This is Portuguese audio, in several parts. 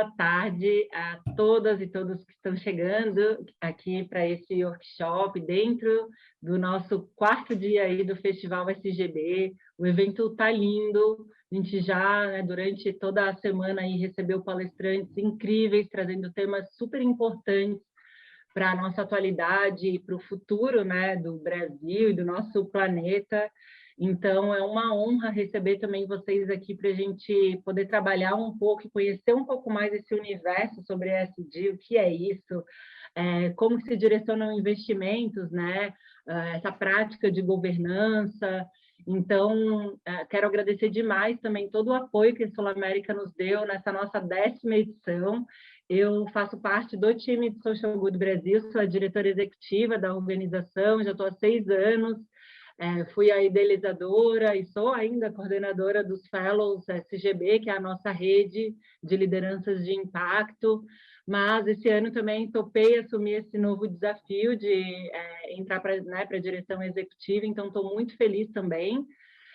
boa tarde a todas e todos que estão chegando aqui para esse workshop dentro do nosso quarto dia aí do Festival SGB. O evento está lindo, a gente já, né, durante toda a semana aí recebeu palestrantes incríveis, trazendo temas super importantes para a nossa atualidade e para o futuro, né, do Brasil e do nosso planeta. Então, é uma honra receber também vocês aqui para a gente poder trabalhar um pouco e conhecer um pouco mais esse universo sobre ESG, o que é isso, como se direcionam investimentos, né? Essa prática de governança. Então, quero agradecer demais também todo o apoio que a Sul América nos deu nessa nossa 10ª edição. Eu faço parte do time de Social Good Brasil, sou a diretora executiva da organização, já estou há 6 anos, fui a idealizadora e sou ainda coordenadora dos Fellows SGB, que é a nossa rede de lideranças de impacto, mas esse ano também topei assumir esse novo desafio de entrar para, né, para a direção executiva, então estou muito feliz também.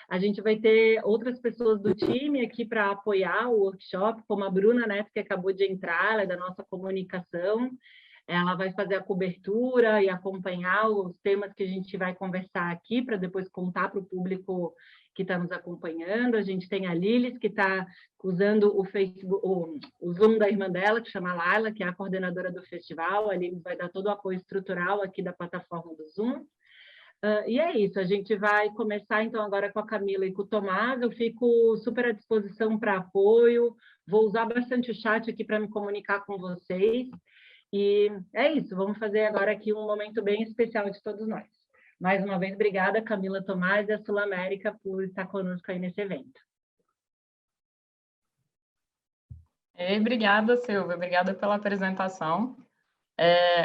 A gente vai ter outras pessoas do time aqui para apoiar o workshop, como a Bruna Neto, que acabou de entrar, ela é da nossa comunicação. Ela vai fazer a cobertura e acompanhar os temas que a gente vai conversar aqui, para depois contar para o público que está nos acompanhando. A gente tem a Lilis, que está usando o Facebook, o Zoom da irmã dela, que chama Laila, que é a coordenadora do festival. A Lilis vai dar todo o apoio estrutural aqui da plataforma do Zoom. E é isso, a gente vai começar então agora com a Camila e com o Tomás. Eu fico super à disposição para apoio, vou usar bastante o chat aqui para me comunicar com vocês. E é isso, vamos fazer agora aqui um momento bem especial de todos nós. Mais uma vez, obrigada, Camila, Tomás e a Sul América por estar conosco aí nesse evento. Obrigada, Silvia, obrigada pela apresentação.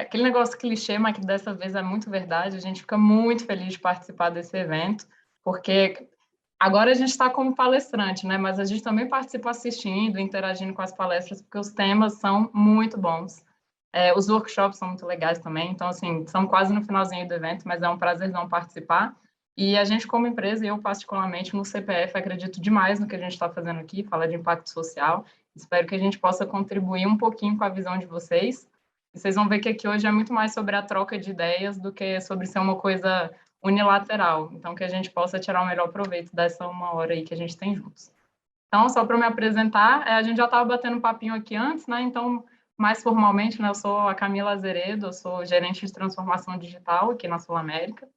Aquele negócio clichê, mas que dessa vez é muito verdade, a gente fica muito feliz de participar desse evento, porque agora a gente está como palestrante, né? Mas a gente também participa assistindo, interagindo com as palestras, porque os temas são muito bons. Os workshops são muito legais também, então, assim, são quase no finalzinho do evento, mas é um prazerzão participar. E a gente, como empresa, e eu particularmente no CPF, acredito demais no que a gente está fazendo aqui, fala de impacto social. Espero que a gente possa contribuir um pouquinho com a visão de vocês. E vocês vão ver que aqui hoje é muito mais sobre a troca de ideias do que sobre ser uma coisa unilateral. Então, que a gente possa tirar o melhor proveito dessa 1 hora aí que a gente tem juntos. Então, só para me apresentar, a gente já estava batendo um papinho aqui antes, né? Então, mais formalmente, né, eu sou a Camila Azeredo, eu sou gerente de transformação digital aqui na Sul América.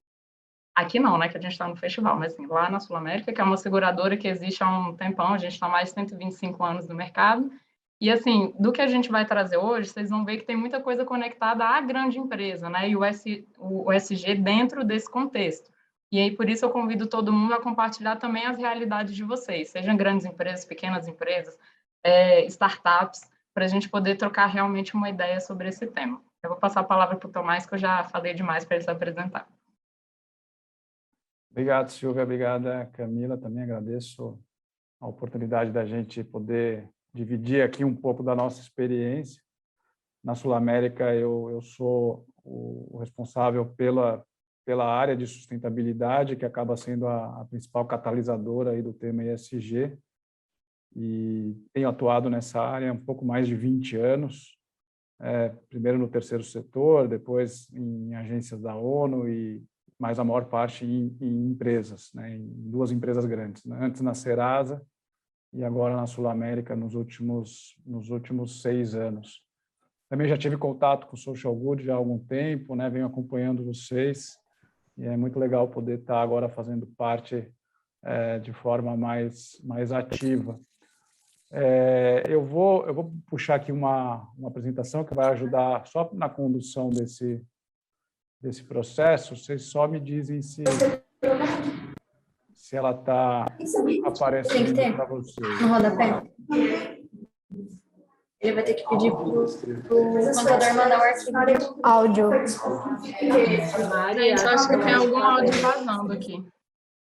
Aqui não, né, que a gente está no festival, mas assim, lá na Sul América, que é uma seguradora que existe há um tempão, a gente está há mais de 125 anos no mercado. E, assim, do que a gente vai trazer hoje, vocês vão ver que tem muita coisa conectada à grande empresa, né, e o ESG dentro desse contexto. E aí, por isso, eu convido todo mundo a compartilhar também as realidades de vocês, sejam grandes empresas, pequenas empresas, startups, para a gente poder trocar realmente uma ideia sobre esse tema. Eu vou passar a palavra para o Tomás, que eu já falei demais para ele se apresentar. Obrigado, Silvia. Obrigada, Camila. Também agradeço a oportunidade da gente poder dividir aqui um pouco da nossa experiência. Na Sul América, eu sou o responsável pela área de sustentabilidade, que acaba sendo a principal catalisadora aí do tema ESG. E tenho atuado nessa área há um pouco mais de 20 anos, primeiro no terceiro setor, depois em agências da ONU e mais a maior parte em empresas, né, em 2 empresas grandes, né, antes na Serasa e agora na Sul América nos últimos 6 anos. Também já tive contato com o Social Good já há algum tempo, né, venho acompanhando vocês e é muito legal poder estar agora fazendo parte de forma mais ativa. Eu vou puxar aqui uma apresentação que vai ajudar só na condução desse processo. Vocês só me dizem se ela está aparecendo para vocês. No rodapé. Ele vai ter que pedir para o contador mandar o arquivo áudio. Gente, eu acho que tem algum áudio vazando aqui.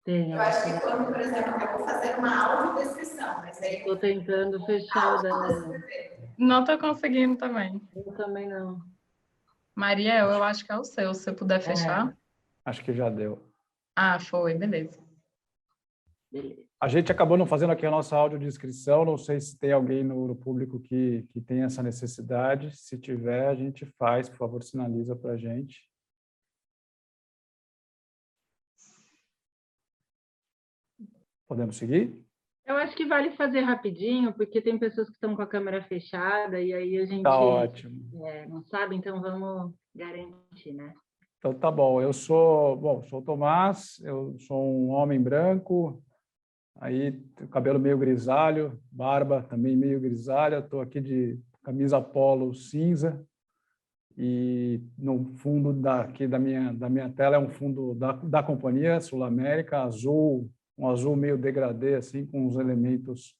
Tem, Eu acho que quando, por exemplo, eu vou fazer uma audiodescrição, mas aí... Estou tentando fechar o dela. Não estou conseguindo também. Eu também não. Mariel, eu acho que é o seu, se você puder fechar. Acho que já deu. Ah, foi, beleza. A gente acabou não fazendo aqui a nossa audiodescrição, não sei se tem alguém no público que tem essa necessidade. Se tiver, a gente faz, por favor, sinaliza para a gente. Podemos seguir? Eu acho que vale fazer rapidinho, porque tem pessoas que estão com a câmera fechada e aí a gente Tá ótimo. não sabe, então vamos garantir, né? Então tá bom. Eu sou o Tomás, eu sou um homem branco, aí cabelo meio grisalho, barba também meio grisalha, estou aqui de camisa polo cinza e no fundo aqui da minha tela é um fundo da companhia Sul América, azul, um azul meio degradê, assim, com os elementos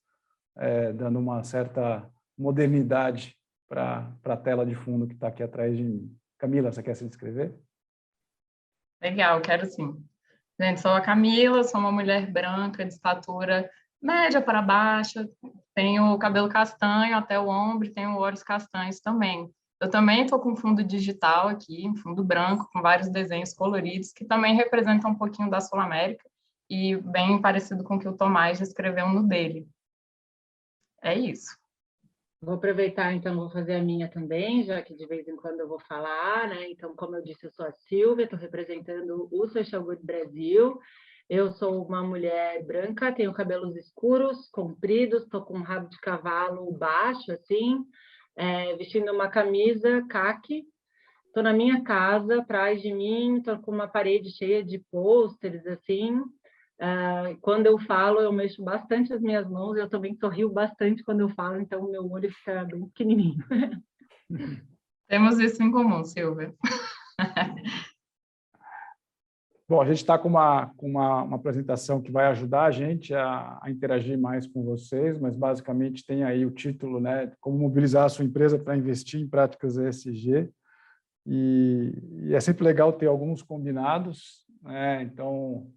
dando uma certa modernidade para a tela de fundo que está aqui atrás de mim. Camila, você quer se descrever? Legal, quero sim. Gente, sou a Camila, sou uma mulher branca de estatura média para baixa, tenho cabelo castanho até o ombro, tenho olhos castanhos também. Eu também estou com fundo digital aqui, um fundo branco, com vários desenhos coloridos, que também representam um pouquinho da Sul América, e bem parecido com o que o Tomás descreveu no dele. É isso. Vou aproveitar, então, vou fazer a minha também, já que de vez em quando eu vou falar, né? Então, como eu disse, eu sou a Silvia, estou representando o Social Good Brasil. Eu sou uma mulher branca, tenho cabelos escuros, compridos, estou com um rabo de cavalo baixo, assim, vestindo uma camisa caqui. Estou na minha casa, atrás de mim, estou com uma parede cheia de pôsteres, assim. Quando eu falo, eu mexo bastante as minhas mãos, eu também sorrio bastante quando eu falo, então o meu olho fica bem pequenininho. Temos isso em comum, Silvia. Bom, a gente está com uma apresentação que vai ajudar a gente a interagir mais com vocês, mas basicamente tem aí o título, né, como mobilizar a sua empresa para investir em práticas ESG, e é sempre legal ter alguns combinados, né, então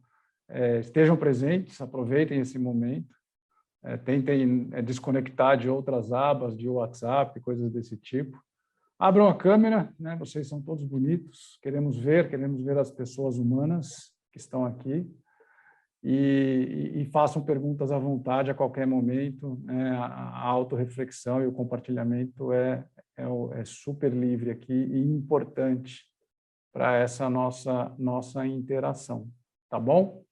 estejam presentes, aproveitem esse momento, tentem desconectar de outras abas, de WhatsApp, coisas desse tipo. Abram a câmera, né? Vocês são todos bonitos, queremos ver as pessoas humanas que estão aqui e façam perguntas à vontade a qualquer momento, né? A autorreflexão e o compartilhamento é super livre aqui e importante para essa nossa interação, tá bom?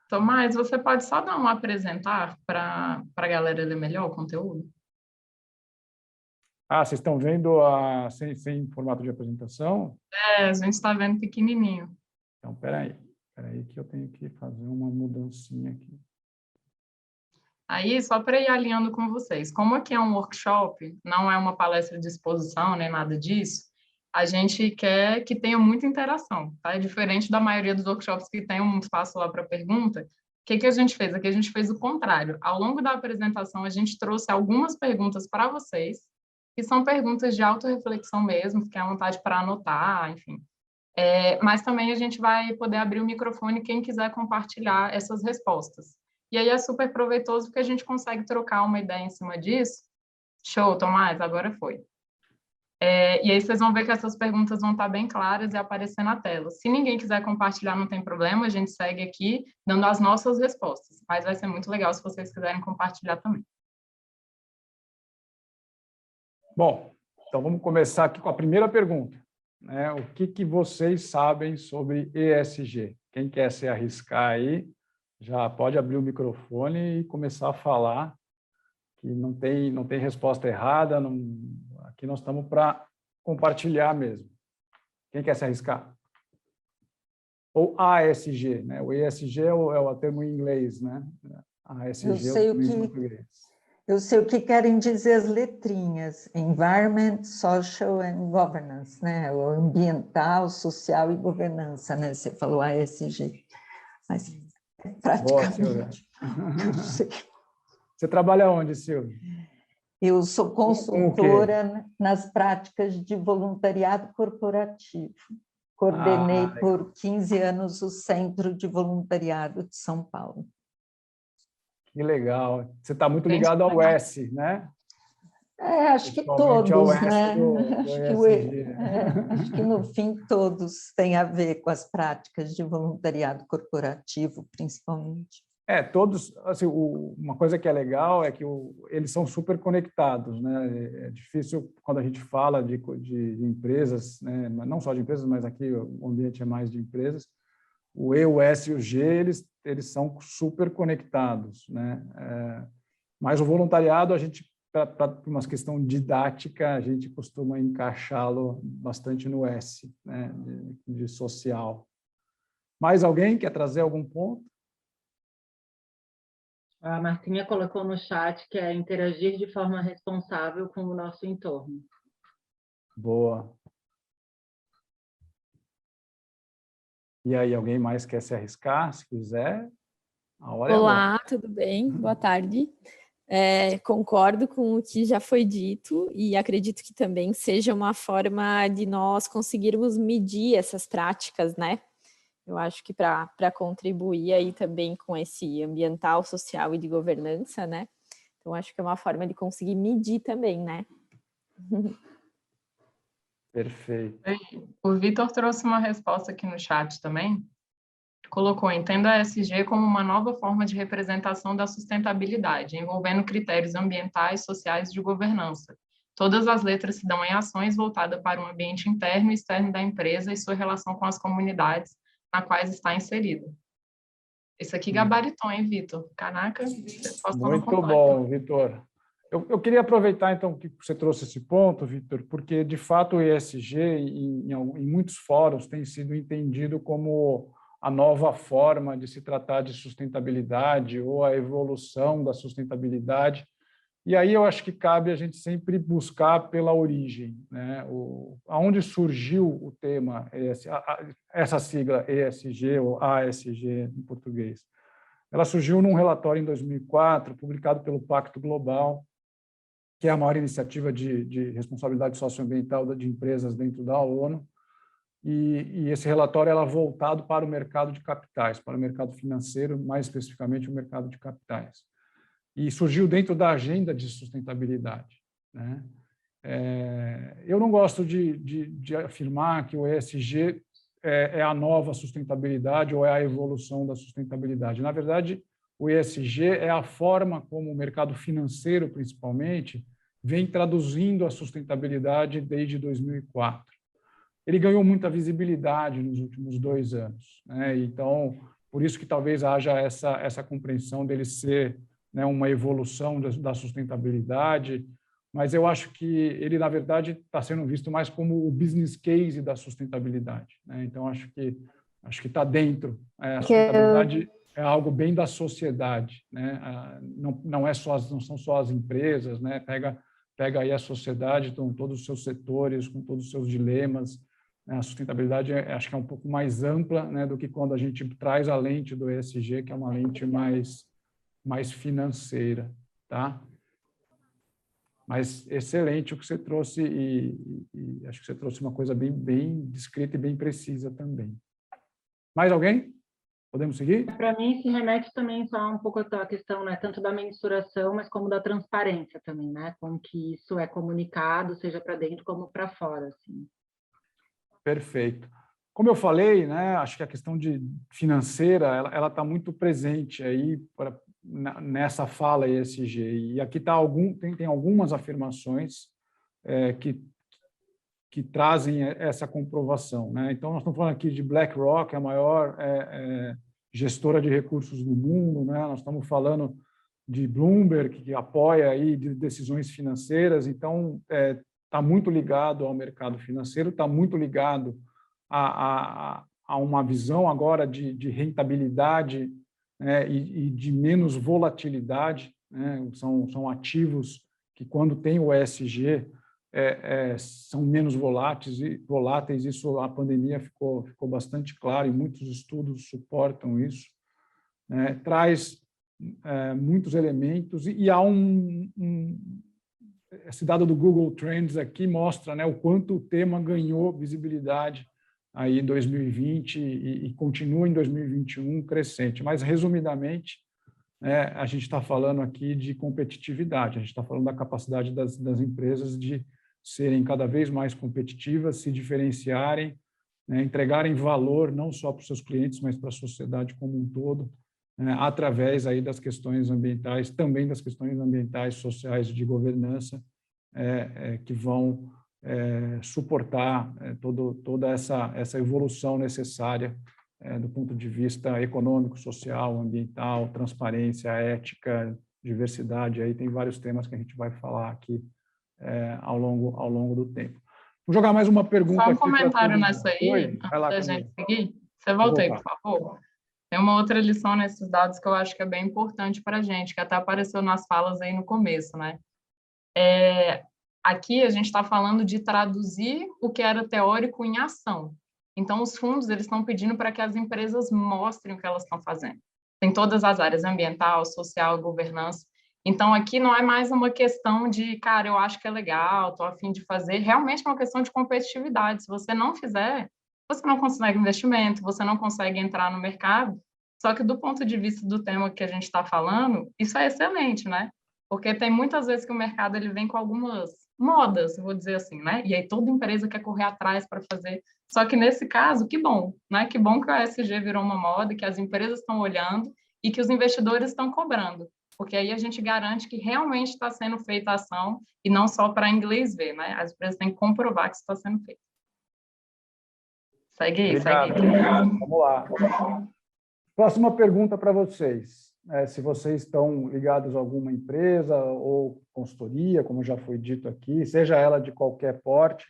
Tomás, você pode só dar um apresentar para a galera ler melhor o conteúdo? Vocês estão vendo sem formato de apresentação? A gente está vendo pequenininho. Então, espera aí que eu tenho que fazer uma mudancinha aqui. Aí, só para ir alinhando com vocês, como aqui é um workshop, não é uma palestra de exposição, nem nada disso, a gente quer que tenha muita interação, tá? É diferente da maioria dos workshops que tem um espaço lá para pergunta. O que a gente fez? Aqui a gente fez o contrário. Ao longo da apresentação, a gente trouxe algumas perguntas para vocês, que são perguntas de autorreflexão mesmo, fiquem à vontade para anotar, enfim. Mas também a gente vai poder abrir o microfone quem quiser compartilhar essas respostas. E aí é super proveitoso porque a gente consegue trocar uma ideia em cima disso. Show, Tomás, agora foi. E aí vocês vão ver que essas perguntas vão estar bem claras e aparecer na tela. Se ninguém quiser compartilhar, não tem problema, a gente segue aqui dando as nossas respostas. Mas vai ser muito legal se vocês quiserem compartilhar também. Bom, então vamos começar aqui com a primeira pergunta, né? O que vocês sabem sobre ESG? Quem quer se arriscar aí, já pode abrir o microfone e começar a falar, que não tem resposta errada, aqui nós estamos para compartilhar mesmo. Quem quer se arriscar? Ou ASG, né? O ESG é o termo em inglês, né? ASG é o termo em português. Eu sei o que querem dizer as letrinhas, Environment, Social and Governance, né? O ambiental, social e governança, né? Você falou ASG, mas praticamente. Você trabalha onde, Silvia? Eu sou consultora nas práticas de voluntariado corporativo. Coordenei por 15 anos o Centro de Voluntariado de São Paulo. Que legal. Você está muito ligado ao S, né? Acho que todos, né? Acho que no fim todos têm a ver com as práticas de voluntariado corporativo, principalmente. Todos, assim, uma coisa que é legal é que eles são super conectados, né? É difícil quando a gente fala de empresas, né? Não só de empresas, mas aqui o ambiente é mais de empresas. O E, o S e o G, eles são super conectados, né? Mas o voluntariado, a gente, para uma questão didática, a gente costuma encaixá-lo bastante no S, né? De social. Mais alguém quer trazer algum ponto? A Marcinha colocou no chat que é interagir de forma responsável com o nosso entorno. Boa. E aí, alguém mais quer se arriscar? Se quiser, a hora é agora. Olá, tudo bem? Boa tarde. Concordo com o que já foi dito e acredito que também seja uma forma de nós conseguirmos medir essas práticas, né? Eu acho que para contribuir aí também com esse ambiental, social e de governança, né? Então, acho que é uma forma de conseguir medir também, né? Perfeito. O Vitor trouxe uma resposta aqui no chat também. Colocou, entendo a ESG como uma nova forma de representação da sustentabilidade, envolvendo critérios ambientais, sociais e de governança. Todas as letras se dão em ações voltadas para o ambiente interno e externo da empresa e sua relação com as comunidades na quais está inserida. Isso aqui gabaritou, hein, Vitor? Caraca, muito bom, Vitor. Eu queria aproveitar, então, que você trouxe esse ponto, Vitor, porque, de fato, o ESG, em muitos fóruns, tem sido entendido como a nova forma de se tratar de sustentabilidade ou a evolução da sustentabilidade. E aí eu acho que cabe a gente sempre buscar pela origem, né? Aonde surgiu o tema, essa sigla ESG ou ASG em português. Ela surgiu num relatório em 2004, publicado pelo Pacto Global, que é a maior iniciativa de responsabilidade socioambiental de empresas dentro da ONU, e esse relatório era voltado para o mercado de capitais, para o mercado financeiro, mais especificamente o mercado de capitais. E surgiu dentro da agenda de sustentabilidade, né? Eu não gosto de afirmar que o ESG é a nova sustentabilidade ou é a evolução da sustentabilidade. Na verdade, o ESG é a forma como o mercado financeiro, principalmente, vem traduzindo a sustentabilidade desde 2004. Ele ganhou muita visibilidade nos últimos 2 anos, né? Então, por isso que talvez haja essa compreensão dele ser, né, uma evolução da sustentabilidade, mas eu acho que ele, na verdade, está sendo visto mais como o business case da sustentabilidade, né? Então, acho que está dentro. A sustentabilidade é algo bem da sociedade, né? Não são só as empresas, né? Pega aí a sociedade, com todos os seus setores, com todos os seus dilemas. A sustentabilidade, acho que é um pouco mais ampla, né, do que quando a gente traz a lente do ESG, que é uma lente mais financeira, tá? Mas excelente o que você trouxe e acho que você trouxe uma coisa bem descrita e bem precisa também. Mais alguém? Podemos seguir? Para mim, se remete também só um pouco à questão, né, tanto da mensuração, mas como da transparência também, né? Como que isso é comunicado, seja para dentro como para fora, assim. Perfeito. Como eu falei, né, acho que a questão financeira ela está muito presente aí nessa fala ESG. E aqui tem algumas afirmações que trazem essa comprovação, né? Então, nós estamos falando aqui de BlackRock, a maior gestora de recursos do mundo, né? Nós estamos falando de Bloomberg, que apoia aí decisões financeiras. Então, está muito ligado ao mercado financeiro, está muito ligado a uma visão agora de rentabilidade, né, e de menos volatilidade, né? São ativos que, quando tem o ESG, são menos voláteis. Isso, a pandemia ficou bastante claro e muitos estudos suportam isso, né? Traz muitos elementos e há esse dado do Google Trends aqui mostra, né, o quanto o tema ganhou visibilidade aí em 2020 e continua em 2021 crescente. Mas, resumidamente, a gente está falando aqui de competitividade, a gente está falando da capacidade das empresas de serem cada vez mais competitivas, se diferenciarem, né, entregarem valor não só para os seus clientes, mas para a sociedade como um todo. né, através aí das questões ambientais, também das questões ambientais, sociais de governança, que vão suportar toda essa evolução necessária do ponto de vista econômico, social, ambiental, transparência, ética, diversidade. Aí tem vários temas que a gente vai falar aqui ao longo do tempo. Vou jogar mais uma pergunta aqui. Só um comentário nessa aí, antes da gente seguir. Você volta aí, por favor. Tem uma outra lição nesses dados que eu acho que é bem importante para a gente, que até apareceu nas falas aí no começo, né? Aqui a gente está falando de traduzir o que era teórico em ação. Então, os fundos eles estão pedindo para que as empresas mostrem o que elas estão fazendo. Tem todas as áreas, ambiental, social, governança. Então, aqui não é mais uma questão de, cara, eu acho que é legal, estou a fim de fazer. Realmente é uma questão de competitividade. Se você não fizer, você não consegue investimento, você não consegue entrar no mercado. Só que do ponto de vista do tema que a gente está falando, isso é excelente, né? Porque tem muitas vezes que o mercado ele vem com algumas modas, vou dizer assim, né? E aí toda empresa quer correr atrás para fazer. Só que nesse caso, que bom, né? Que bom que o ESG virou uma moda, que as empresas estão olhando e que os investidores estão cobrando. Porque aí a gente garante que realmente está sendo feita a ação e não só para inglês ver, né? As empresas têm que comprovar que isso está sendo feito. Segue aí, Obrigado. segue aí. Vamos lá. Próxima pergunta para vocês. Se vocês estão ligados a alguma empresa ou consultoria, como já foi dito aqui, seja ela de qualquer porte,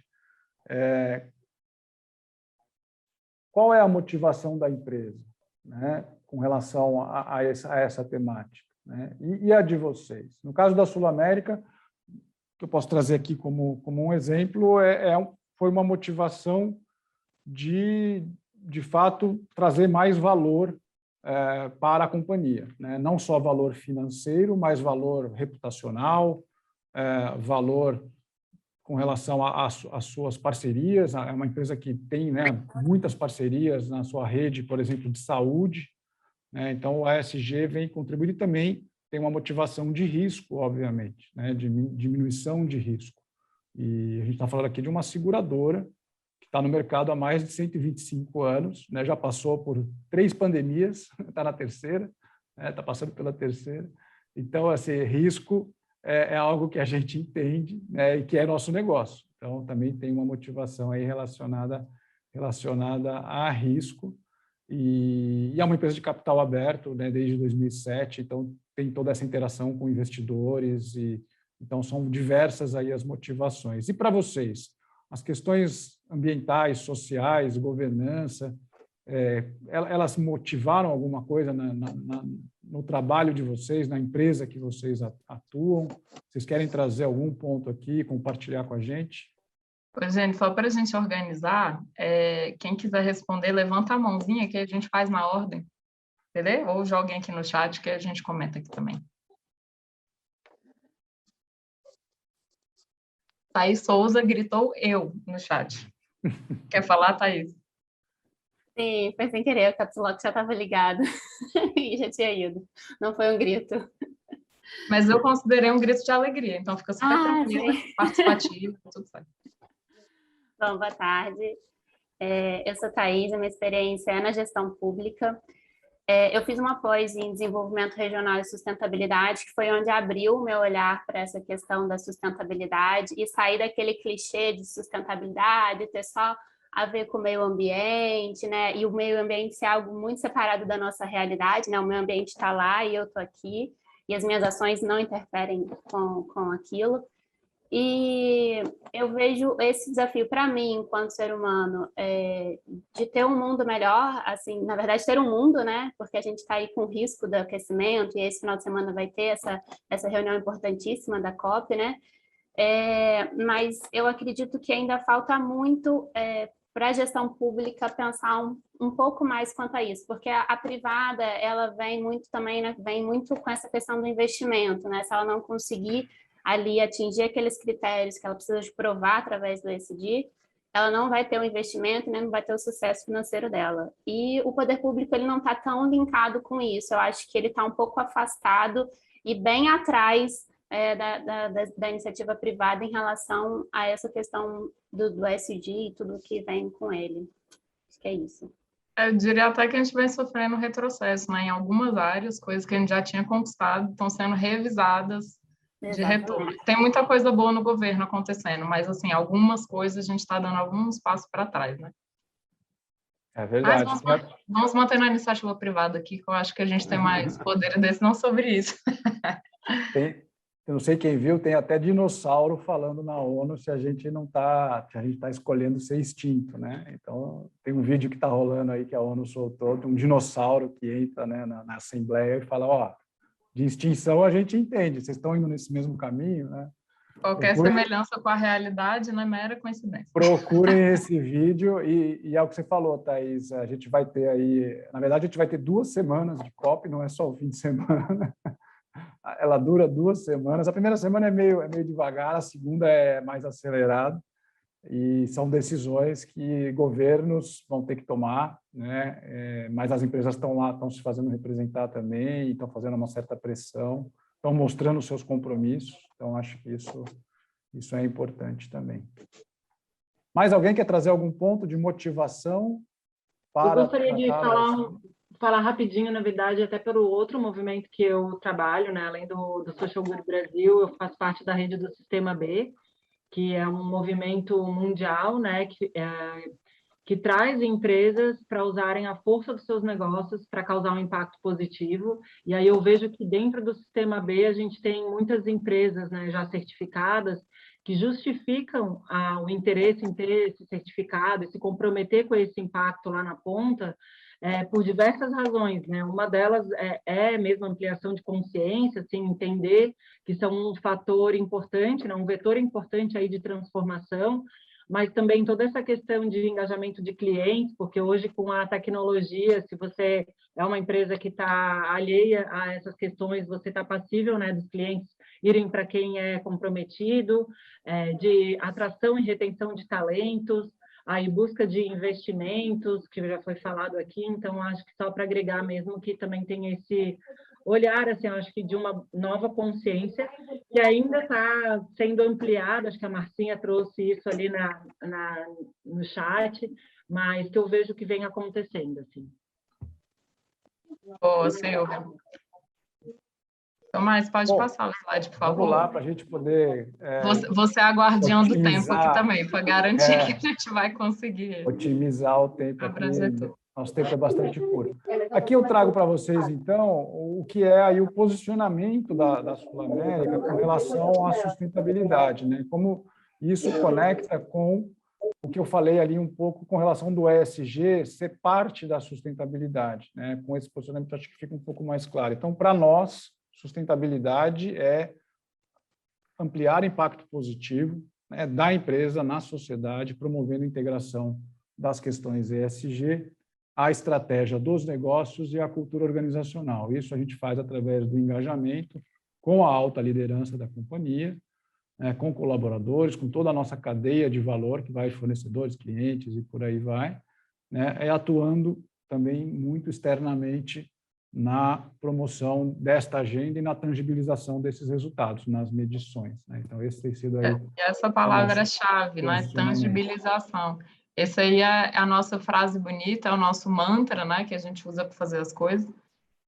qual é a motivação da empresa, né, com relação a essa temática, né? E a de vocês? No caso da Sul América, que eu posso trazer aqui como um exemplo, foi uma motivação de fato, trazer mais valor para a companhia, né? Não só valor financeiro, mas valor reputacional, valor com relação às suas parcerias. É uma empresa que tem, né, muitas parcerias na sua rede, por exemplo, de saúde, né? Então, o ESG vem contribuir e também tem uma motivação de risco, obviamente, né, de diminuição de risco. E a gente está falando aqui de uma seguradora que está no mercado há mais de 125 anos, né, já passou por 3 pandemias, está na terceira, está passando pela terceira. Então, esse risco é algo que a gente entende, né, e que é nosso negócio. Então, também tem uma motivação aí relacionada a risco. E é uma empresa de capital aberto, né, desde 2007, então tem toda essa interação com investidores, então são diversas aí as motivações. E para vocês, as questões ambientais, sociais, governança, elas motivaram alguma coisa no trabalho de vocês, na empresa que vocês atuam? Vocês querem trazer algum ponto aqui e compartilhar com a gente? Pois, gente, só para a gente organizar, quem quiser responder, levanta a mãozinha que a gente faz na ordem, entendeu? Ou joguem aqui no chat que a gente comenta aqui também. Thaís Souza gritou eu no chat. Quer falar, Thaís? Sim, foi sem querer, o caps lock já estava ligado e já tinha ido. Não foi um grito. Mas eu considerei um grito de alegria, então fica super tranquila, participativo, tudo certo. Bom, boa tarde. Eu sou Thaís, a minha experiência é na gestão pública. Eu fiz uma pós em desenvolvimento regional e sustentabilidade, que foi onde abriu o meu olhar para essa questão da sustentabilidade e sair daquele clichê de sustentabilidade, ter só a ver com o meio ambiente, né? E o meio ambiente ser algo muito separado da nossa realidade, né? O meio ambiente está lá e eu estou aqui, e as minhas ações não interferem com aquilo. E eu vejo esse desafio para mim, enquanto ser humano, de ter um mundo melhor, assim, na verdade, ter um mundo, né? Porque a gente está aí com o risco do aquecimento, e esse final de semana vai ter essa reunião importantíssima da COP, né? Mas eu acredito que ainda falta muito para a gestão pública pensar um pouco mais quanto a isso, porque a privada, ela vem muito também, né? Vem muito com essa questão do investimento, né? Se ela não conseguir ali atingir aqueles critérios que ela precisa de provar através do ESG, ela não vai ter o investimento, né, não vai ter o sucesso financeiro dela. E o poder público ele não está tão linkado com isso, eu acho que ele está um pouco afastado e bem atrás da iniciativa privada em relação a essa questão do ESG e tudo que vem com ele. Acho que é isso. Eu diria até que a gente vem sofrendo retrocesso, né? Em algumas áreas, coisas que a gente já tinha conquistado estão sendo revisadas de retorno. Tem muita coisa boa no governo acontecendo, mas, assim, algumas coisas a gente está dando alguns passos para trás, né? É verdade. Mas vamos manter na iniciativa privada aqui, que eu acho que a gente tem mais poder e decisão sobre isso. Eu não sei quem viu, tem até dinossauro falando na ONU se a gente está escolhendo ser extinto, né? Então, tem um vídeo que está rolando aí que a ONU soltou, de um dinossauro que entra, né, na Assembleia e fala, ó, de extinção a gente entende, vocês estão indo nesse mesmo caminho, né? Qualquer semelhança com a realidade não é mera coincidência. Procurem esse vídeo e é o que você falou, Thaís, a gente vai ter aí, na verdade a gente vai ter 2 semanas de COP, não é só o fim de semana, ela dura 2 semanas, a primeira semana é meio devagar, a segunda é mais acelerada, e são decisões que governos vão ter que tomar, né? Mas as empresas estão lá, estão se fazendo representar também, estão fazendo uma certa pressão, estão mostrando os seus compromissos, então acho que isso é importante também. Mais alguém quer trazer algum ponto de motivação para... Eu gostaria de falar rapidinho, na verdade, até pelo outro movimento que eu trabalho, né? Além do Social Good Brasil, eu faço parte da rede do Sistema B, que é um movimento mundial, né? Que traz empresas para usarem a força dos seus negócios para causar um impacto positivo. E aí eu vejo que dentro do Sistema B a gente tem muitas empresas, né, já certificadas que justificam o interesse em ter esse certificado e se comprometer com esse impacto lá na ponta, por diversas razões, né? Uma delas é mesmo a ampliação de consciência, assim, entender que são um fator importante, né, um vetor importante aí de transformação, mas também toda essa questão de engajamento de clientes, porque hoje com a tecnologia, se você é uma empresa que está alheia a essas questões, você está passível, né, dos clientes irem para quem é comprometido, de atração e retenção de talentos, aí busca de investimentos, que já foi falado aqui, então acho que só para agregar mesmo que também tem esse olhar, assim, acho que de uma nova consciência, que ainda está sendo ampliada, acho que a Marcinha trouxe isso ali no chat, mas que eu vejo que vem acontecendo, assim. Boa, Silvia. Tomás, pode passar o slide, por favor. Vamos lá, para a gente poder... Você é a guardiã do tempo aqui também, para garantir que a gente vai conseguir. Otimizar o tempo aqui. Nosso tempo é bastante curto. Aqui eu trago para vocês, então, o que é aí o posicionamento da Sul-América com relação à sustentabilidade, né? Como isso conecta com o que eu falei ali um pouco com relação do ESG ser parte da sustentabilidade, né? Com esse posicionamento, acho que fica um pouco mais claro. Então, para nós, sustentabilidade é ampliar impacto positivo, né, da empresa na sociedade, promovendo a integração das questões ESG, a estratégia dos negócios e a cultura organizacional. Isso a gente faz através do engajamento com a alta liderança da companhia, né, com colaboradores, com toda a nossa cadeia de valor, que vai fornecedores, clientes e por aí vai, né, atuando também muito externamente na promoção desta agenda e na tangibilização desses resultados, nas medições, né? Então, esse tem sido aí... Essa palavra-chave, né? Tangibilização. Essa aí é a nossa frase bonita, é o nosso mantra, né? Que a gente usa para fazer as coisas.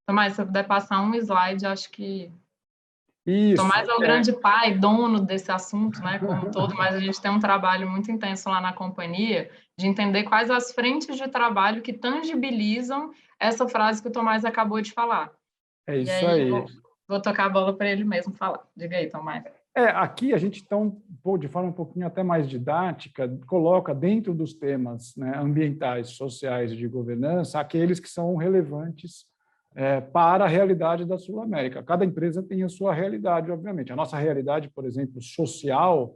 Tomás, se eu puder passar um slide, acho que... Isso. Tomás é o grande pai, dono desse assunto, né? Como um todo, mas a gente tem um trabalho muito intenso lá na companhia de entender quais as frentes de trabalho que tangibilizam essa frase que o Tomás acabou de falar. É isso aí. Vou tocar a bola para ele mesmo falar. Diga aí, Tomás. Aqui a gente, então, de forma um pouquinho até mais didática, coloca dentro dos temas, né, ambientais, sociais e de governança, aqueles que são relevantes para a realidade da Sul-América. Cada empresa tem a sua realidade, obviamente. A nossa realidade, por exemplo, social,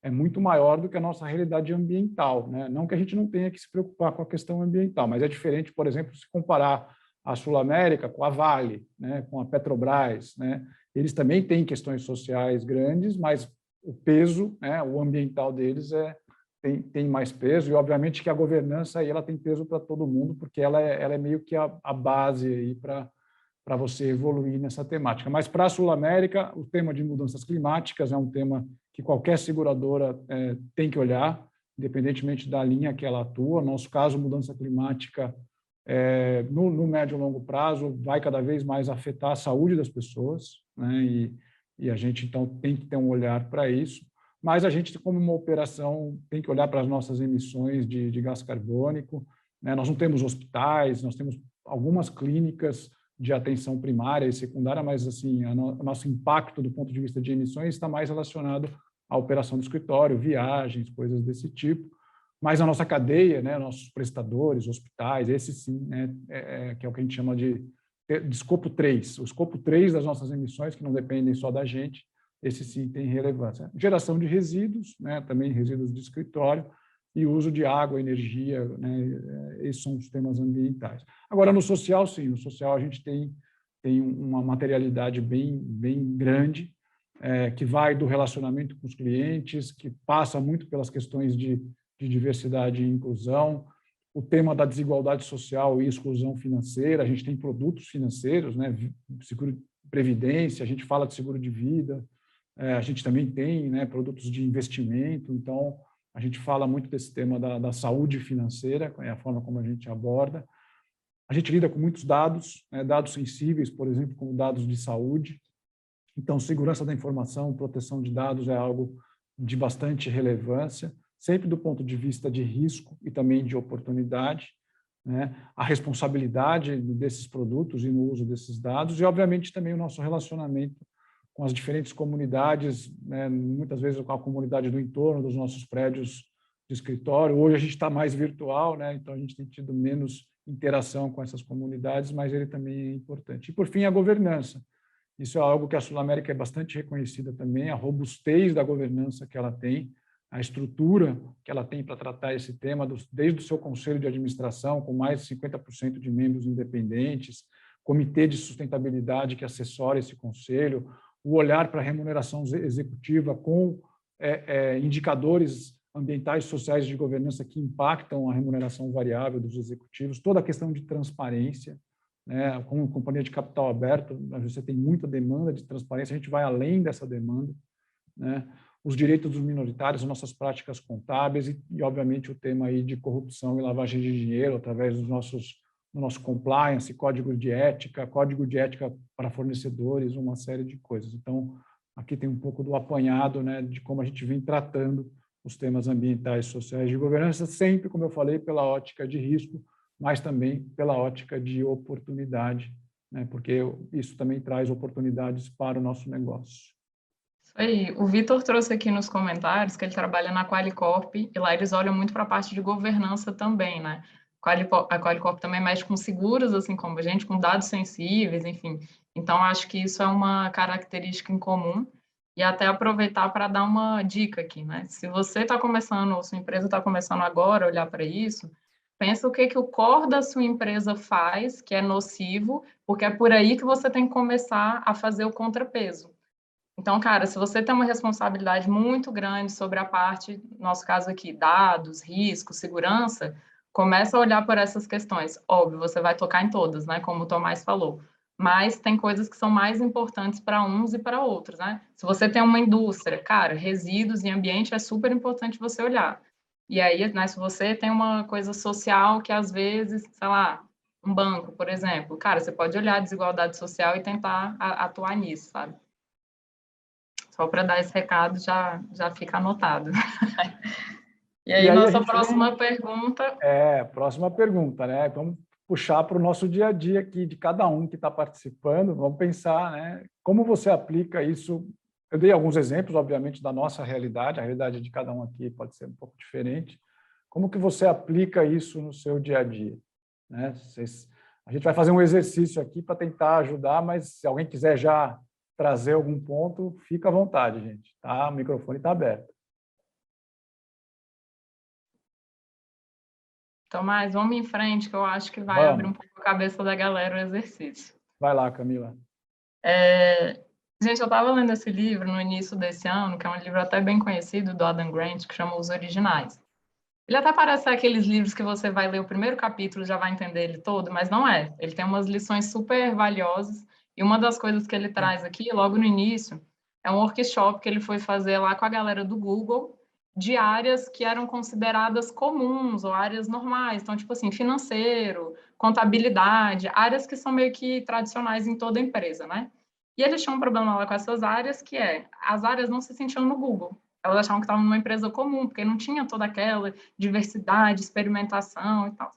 é muito maior do que a nossa realidade ambiental, né? Não que a gente não tenha que se preocupar com a questão ambiental, mas é diferente, por exemplo, se comparar a Sul-América com a Vale, né? Com a Petrobras, né? Eles também têm questões sociais grandes, mas o peso, né? O ambiental deles tem mais peso, e obviamente que a governança aí, ela tem peso para todo mundo, porque ela é meio que a base aí para você evoluir nessa temática. Mas para a Sul-América, o tema de mudanças climáticas é um tema que qualquer seguradora tem que olhar, independentemente da linha que ela atua. No nosso caso, mudança climática no médio e longo prazo, vai cada vez mais afetar a saúde das pessoas, né? E a gente, então, tem que ter um olhar para isso. Mas a gente, como uma operação, tem que olhar para as nossas emissões de gás carbônico, né? Nós não temos hospitais, nós temos algumas clínicas de atenção primária e secundária, mas assim, o nosso impacto do ponto de vista de emissões está mais relacionado à operação do escritório, viagens, coisas desse tipo. Mas a nossa cadeia, né, nossos prestadores, hospitais, esse sim, né, que é o que a gente chama de escopo 3. O escopo 3 das nossas emissões, que não dependem só da gente, esse sim tem relevância. Geração de resíduos, né, também resíduos de escritório, e uso de água, energia, né, esses são os temas ambientais. Agora, no social, sim, no social a gente tem uma materialidade bem grande, que vai do relacionamento com os clientes, que passa muito pelas questões de diversidade e inclusão, o tema da desigualdade social e exclusão financeira, a gente tem produtos financeiros, né, seguro de previdência, a gente fala de seguro de vida, a gente também tem, né, produtos de investimento, então a gente fala muito desse tema da saúde financeira, é a forma como a gente aborda. A gente lida com muitos dados, né, dados sensíveis, por exemplo, como dados de saúde. Então, segurança da informação, proteção de dados é algo de bastante relevância, sempre do ponto de vista de risco e também de oportunidade, né? A responsabilidade desses produtos e no uso desses dados e, obviamente, também o nosso relacionamento com as diferentes comunidades, né? Muitas vezes com a comunidade do entorno dos nossos prédios de escritório. Hoje a gente está mais virtual, né? Então a gente tem tido menos interação com essas comunidades, mas ele também é importante. E, por fim, a governança. Isso é algo que a Sul-América é bastante reconhecida também, a robustez da governança que ela tem, a estrutura que ela tem para tratar esse tema, desde o seu conselho de administração, com mais de 50% de membros independentes, comitê de sustentabilidade que assessora esse conselho, o olhar para a remuneração executiva com indicadores ambientais e sociais de governança que impactam a remuneração variável dos executivos, toda a questão de transparência, né? Como companhia de capital aberto, você tem muita demanda de transparência, a gente vai além dessa demanda, né? Os direitos dos minoritários, as nossas práticas contábeis e, obviamente, o tema aí de corrupção e lavagem de dinheiro através do nosso compliance, código de ética para fornecedores, uma série de coisas. Então, aqui tem um pouco do apanhado, né, de como a gente vem tratando os temas ambientais, sociais de governança, sempre, como eu falei, pela ótica de risco, mas também pela ótica de oportunidade, né, porque isso também traz oportunidades para o nosso negócio. Isso aí. O Vitor trouxe aqui nos comentários que ele trabalha na Qualicorp e lá eles olham muito para a parte de governança também, né? A Qualicorp também mexe com seguros, assim como a gente, com dados sensíveis, enfim. Então, acho que isso é uma característica em comum e até aproveitar para dar uma dica aqui, né? Se você está começando, ou sua empresa está começando agora a olhar para isso, pensa o que o core da sua empresa faz, que é nocivo, porque é por aí que você tem que começar a fazer o contrapeso. Então, cara, se você tem uma responsabilidade muito grande sobre a parte, no nosso caso aqui, dados, risco, segurança, começa a olhar por essas questões. Óbvio, você vai tocar em todas, né? Como o Tomás falou. Mas tem coisas que são mais importantes para uns e para outros, né? Se você tem uma indústria, cara, resíduos e ambiente é super importante você olhar. E aí, né, se você tem uma coisa social que às vezes, sei lá, um banco, por exemplo, cara, você pode olhar a desigualdade social e tentar atuar nisso, sabe? Só para dar esse recado, já fica anotado. E aí nossa próxima pergunta... Próxima pergunta, né? Vamos puxar para o nosso dia a dia aqui, de cada um que está participando. Vamos pensar, né? Como você aplica isso? Eu dei alguns exemplos, obviamente, da nossa realidade. A realidade de cada um aqui pode ser um pouco diferente. Como que você aplica isso no seu dia a dia? Né? A gente vai fazer um exercício aqui para tentar ajudar, mas se alguém quiser já trazer algum ponto, fica à vontade, gente. Tá? O microfone está aberto. Tomás, vamos em frente, que eu acho que vai abrir um pouco a cabeça da galera o exercício. Vai lá, Camila. Gente, eu estava lendo esse livro no início desse ano, que é um livro até bem conhecido, do Adam Grant, que chama Os Originais. Ele até parece aqueles livros que você vai ler o primeiro capítulo e já vai entender ele todo, mas não é. Ele tem umas lições super valiosas. E uma das coisas que ele traz aqui, logo no início, é um workshop que ele foi fazer lá com a galera do Google. de áreas que eram consideradas comuns ou áreas normais. Então, tipo assim, financeiro, contabilidade, áreas que são meio que tradicionais em toda empresa, né? E eles tinham um problema lá com essas áreas, que as áreas não se sentiam no Google. Elas achavam que estavam numa empresa comum, porque não tinha toda aquela diversidade, experimentação e tal.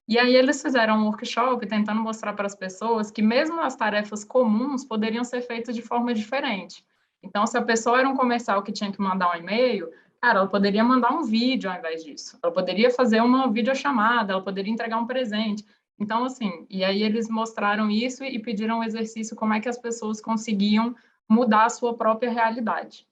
E aí eles fizeram um workshop tentando mostrar para as pessoas que mesmo as tarefas comuns poderiam ser feitas de forma diferente. Então, se a pessoa era um comercial que tinha que mandar um e-mail, cara, ela poderia mandar um vídeo ao invés disso. Ela poderia fazer uma videochamada, ela poderia entregar um presente. Então, assim, e aí eles mostraram isso e pediram um exercício como é que as pessoas conseguiam mudar a sua própria realidade.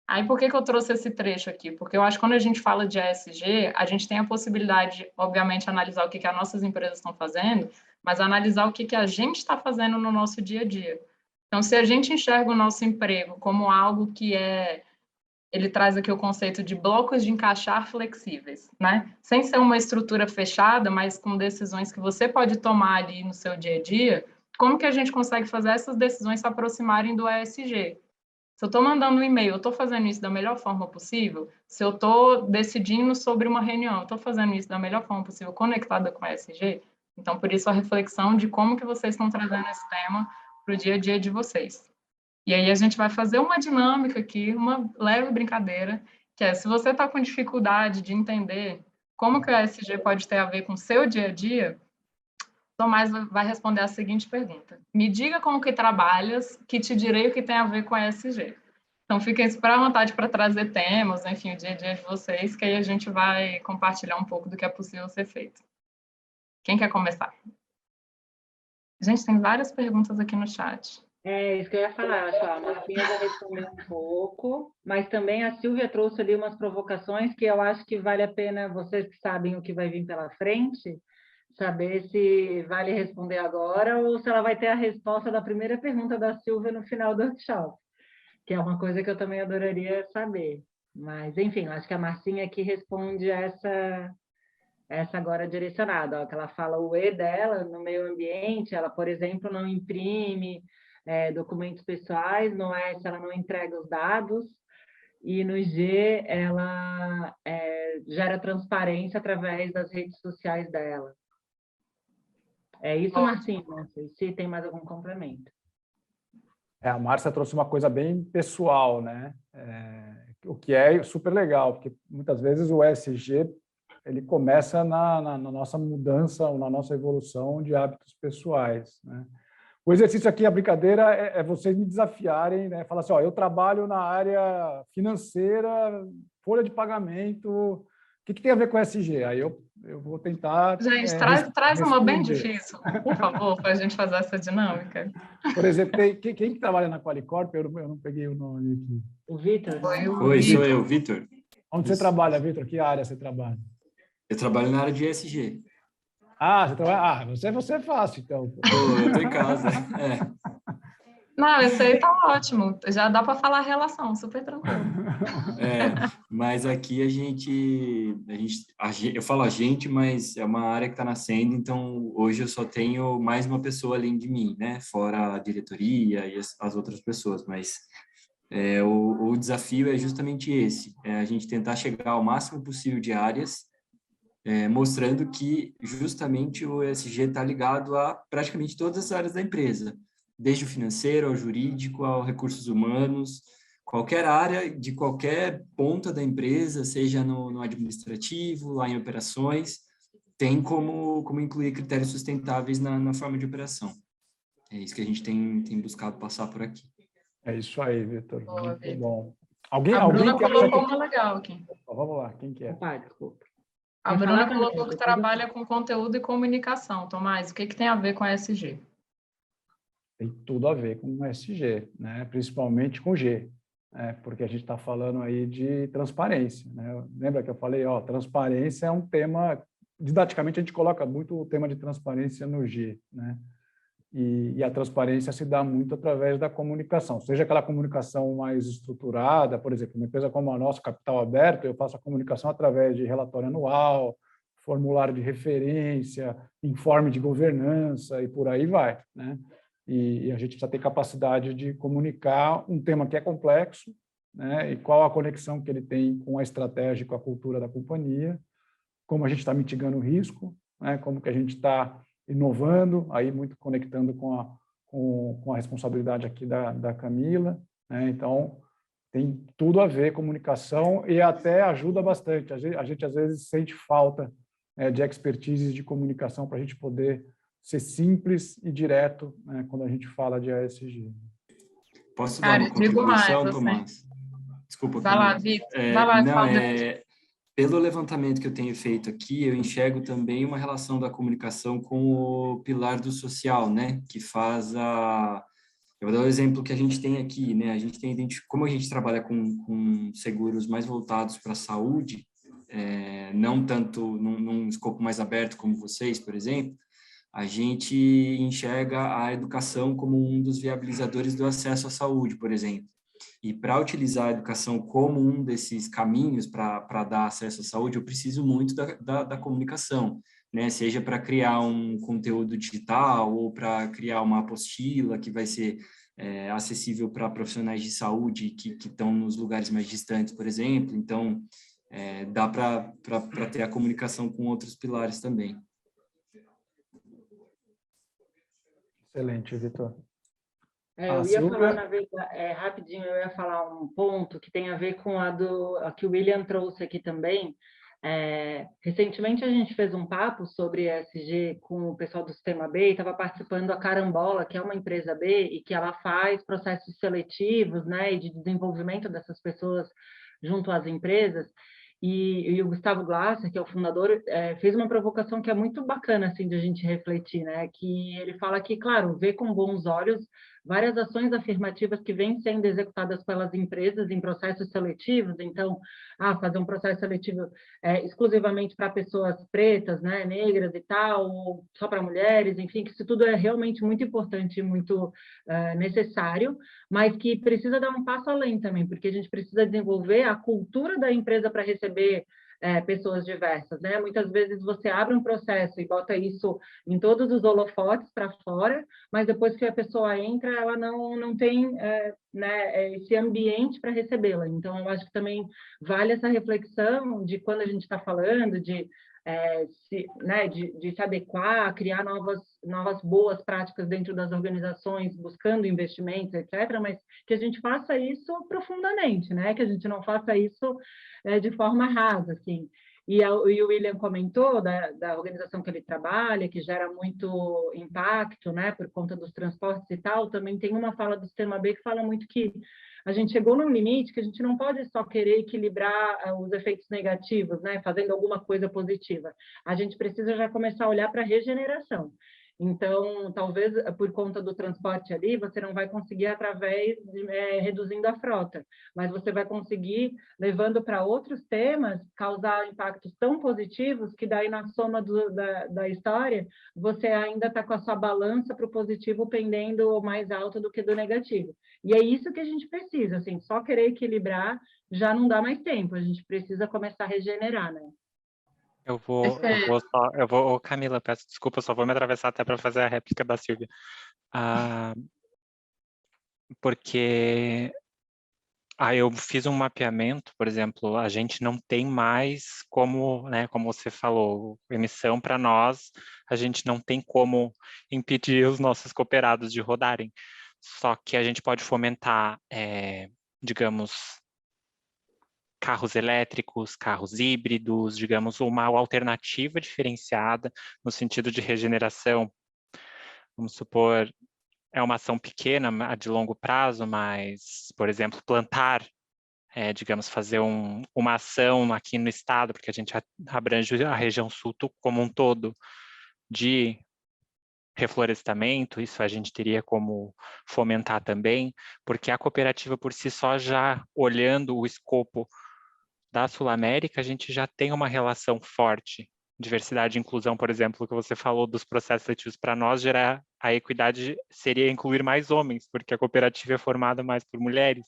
Aí, por que eu trouxe esse trecho aqui? Porque eu acho que quando a gente fala de ESG, a gente tem a possibilidade de, obviamente, analisar o que as nossas empresas estão fazendo, mas analisar o que a gente está fazendo no nosso dia a dia. Então, se a gente enxerga o nosso emprego como algo que ele traz aqui o conceito de blocos de encaixar flexíveis, né? Sem ser uma estrutura fechada, mas com decisões que você pode tomar ali no seu dia a dia, como que a gente consegue fazer essas decisões se aproximarem do ESG? Se eu estou mandando um e-mail, eu estou fazendo isso da melhor forma possível? Se eu estou decidindo sobre uma reunião, eu estou fazendo isso da melhor forma possível, conectada com a ESG? Então, por isso, a reflexão de como que vocês estão trazendo esse tema para o dia a dia de vocês. E aí a gente vai fazer uma dinâmica aqui, uma leve brincadeira, que é, se você está com dificuldade de entender como que o ESG pode ter a ver com o seu dia a dia, Tomás vai responder a seguinte pergunta. Me diga com o que trabalhas, que te direi o que tem a ver com a ESG. Então, fiquem super à vontade para trazer temas, enfim, o dia a dia de vocês, que aí a gente vai compartilhar um pouco do que é possível ser feito. Quem quer começar? Gente, tem várias perguntas aqui no chat. É isso que eu ia falar, acho. A Marcinha já respondeu um pouco, mas também a Silvia trouxe ali umas provocações que eu acho que vale a pena, vocês que sabem o que vai vir pela frente, saber se vale responder agora ou se ela vai ter a resposta da primeira pergunta da Silvia no final do workshop, que é uma coisa que eu também adoraria saber. Mas, enfim, acho que a Marcinha aqui responde essa agora direcionada, ó, que ela fala o E dela no meio ambiente, ela, por exemplo, não imprime documentos pessoais, no S ela não entrega os dados, e no G ela gera transparência através das redes sociais dela. É isso, Marcinho? Não sei se tem mais algum complemento. A Márcia trouxe uma coisa bem pessoal, né? O que é super legal, porque muitas vezes o ESG ele começa na nossa mudança, na nossa evolução de hábitos pessoais, né? O exercício aqui, a brincadeira, é vocês me desafiarem, né? Falar assim, ó, eu trabalho na área financeira, folha de pagamento, o que tem a ver com ESG? Aí eu vou tentar... Gente, traz uma bem difícil, por favor, para a gente fazer essa dinâmica. Por exemplo, quem trabalha na Qualicorp? Eu não peguei o nome aqui. O Vitor. Oi, sou eu, Vitor. Onde você trabalha, Vitor? Que área você trabalha? Eu trabalho na área de ESG. Ah, você trabalha... você é fácil, então. Eu estou em casa. Não, esse aí tá ótimo. Já dá para falar a relação, super tranquilo. Mas aqui eu falo a gente, mas é uma área que está nascendo, então hoje eu só tenho mais uma pessoa além de mim, né? Fora a diretoria e as outras pessoas, mas o desafio é justamente esse, a gente tentar chegar ao máximo possível de áreas, mostrando que justamente o ESG está ligado a praticamente todas as áreas da empresa, desde o financeiro, ao jurídico, ao recursos humanos, qualquer área de qualquer ponta da empresa, seja no administrativo, lá em operações, tem como incluir critérios sustentáveis na forma de operação. É isso que a gente tem buscado passar por aqui. É isso aí, Vitor. Muito Vitor. Bom. A Bruna colocou uma legal aqui. Vamos lá, quem que é? Desculpa. A Bruna colocou que trabalha com conteúdo e comunicação. Tomás, o que tem a ver com a ESG? Tem tudo a ver com o ESG, né? Principalmente com G, porque a gente está falando aí de transparência, né? Lembra que eu falei, transparência é um tema, didaticamente a gente coloca muito o tema de transparência no G, né? E a transparência se dá muito através da comunicação, seja aquela comunicação mais estruturada, por exemplo, uma empresa como a nossa, Capital Aberto, eu faço a comunicação através de relatório anual, formulário de referência, informe de governança e por aí vai, né? E a gente precisa ter capacidade de comunicar um tema que é complexo, né, e qual a conexão que ele tem com a estratégia e com a cultura da companhia, como a gente está mitigando o risco, né, como que a gente está inovando, aí muito conectando com a responsabilidade aqui da Camila, né, então tem tudo a ver comunicação e até ajuda bastante. A gente às vezes sente falta, né, de expertise de comunicação para a gente poder ser simples e direto, né, quando a gente fala de ESG. Posso dar uma digo mais, contribuição, assim. Tomás? Desculpa, Vai lá, Camila. Vitor. Vai lá, Não, fala depois. pelo levantamento que eu tenho feito aqui, eu enxergo também uma relação da comunicação com o pilar do social, né? Que faz a... Eu vou dar o exemplo que a gente tem aqui, né? A gente tem, como a gente trabalha com seguros mais voltados para a saúde, não tanto num escopo mais aberto como vocês, por exemplo, a gente enxerga a educação como um dos viabilizadores do acesso à saúde, por exemplo. E para utilizar a educação como um desses caminhos para dar acesso à saúde, eu preciso muito da comunicação, né? Seja para criar um conteúdo digital ou para criar uma apostila que vai ser acessível para profissionais de saúde que estão nos lugares mais distantes, por exemplo. Então, dá para ter a comunicação com outros pilares também. Excelente, Vitor. Eu ia falar, na verdade, rapidinho, eu ia falar um ponto que tem a ver com a que o William trouxe aqui também. Recentemente a gente fez um papo sobre ESG com o pessoal do Sistema B e estava participando a Carambola, que é uma empresa B e que ela faz processos seletivos, né, e de desenvolvimento dessas pessoas junto às empresas. E o Gustavo Glasser, que é o fundador, fez uma provocação que é muito bacana assim de a gente refletir, né? Que ele fala que, claro, vê com bons olhos várias ações afirmativas que vêm sendo executadas pelas empresas em processos seletivos. Então, fazer um processo seletivo exclusivamente para pessoas pretas, né, negras e tal, ou só para mulheres, enfim, que isso tudo é realmente muito importante e muito necessário, mas que precisa dar um passo além também, porque a gente precisa desenvolver a cultura da empresa para receber pessoas diversas, né? Muitas vezes você abre um processo e bota isso em todos os holofotes para fora, mas depois que a pessoa entra, ela não tem né, esse ambiente para recebê-la. Então, eu acho que também vale essa reflexão de quando a gente está falando de se adequar, criar novas boas práticas dentro das organizações, buscando investimentos, etc., mas que a gente faça isso profundamente, né? Que a gente não faça isso de forma rasa, assim. E o William comentou da organização que ele trabalha, que gera muito impacto, né, por conta dos transportes e tal. Também tem uma fala do Sistema B que fala muito que a gente chegou num limite que a gente não pode só querer equilibrar os efeitos negativos, né, fazendo alguma coisa positiva. A gente precisa já começar a olhar para a regeneração. Então, talvez por conta do transporte ali, você não vai conseguir através de reduzindo a frota, mas você vai conseguir, levando para outros temas, causar impactos tão positivos que daí na soma da história, você ainda está com a sua balança para o positivo pendendo mais alto do que do negativo. E é isso que a gente precisa, assim, só querer equilibrar já não dá mais tempo, a gente precisa começar a regenerar, né? Camila, peço desculpa, só vou me atravessar até para fazer a réplica da Silvia. Porque eu fiz um mapeamento, por exemplo, a gente não tem mais como, né, como você falou, emissão para nós, a gente não tem como impedir os nossos cooperados de rodarem. Só que a gente pode fomentar, digamos, carros elétricos, carros híbridos, digamos, uma alternativa diferenciada no sentido de regeneração. Vamos supor, é uma ação pequena, de longo prazo, mas, por exemplo, plantar, digamos, fazer uma ação aqui no estado, porque a gente abrange a região sul como um todo, de reflorestamento, isso a gente teria como fomentar também, porque a cooperativa por si só, já olhando o escopo da Sul-América, a gente já tem uma relação forte. Diversidade e inclusão, por exemplo, que você falou dos processos seletivos, para nós gerar a equidade seria incluir mais homens, porque a cooperativa é formada mais por mulheres,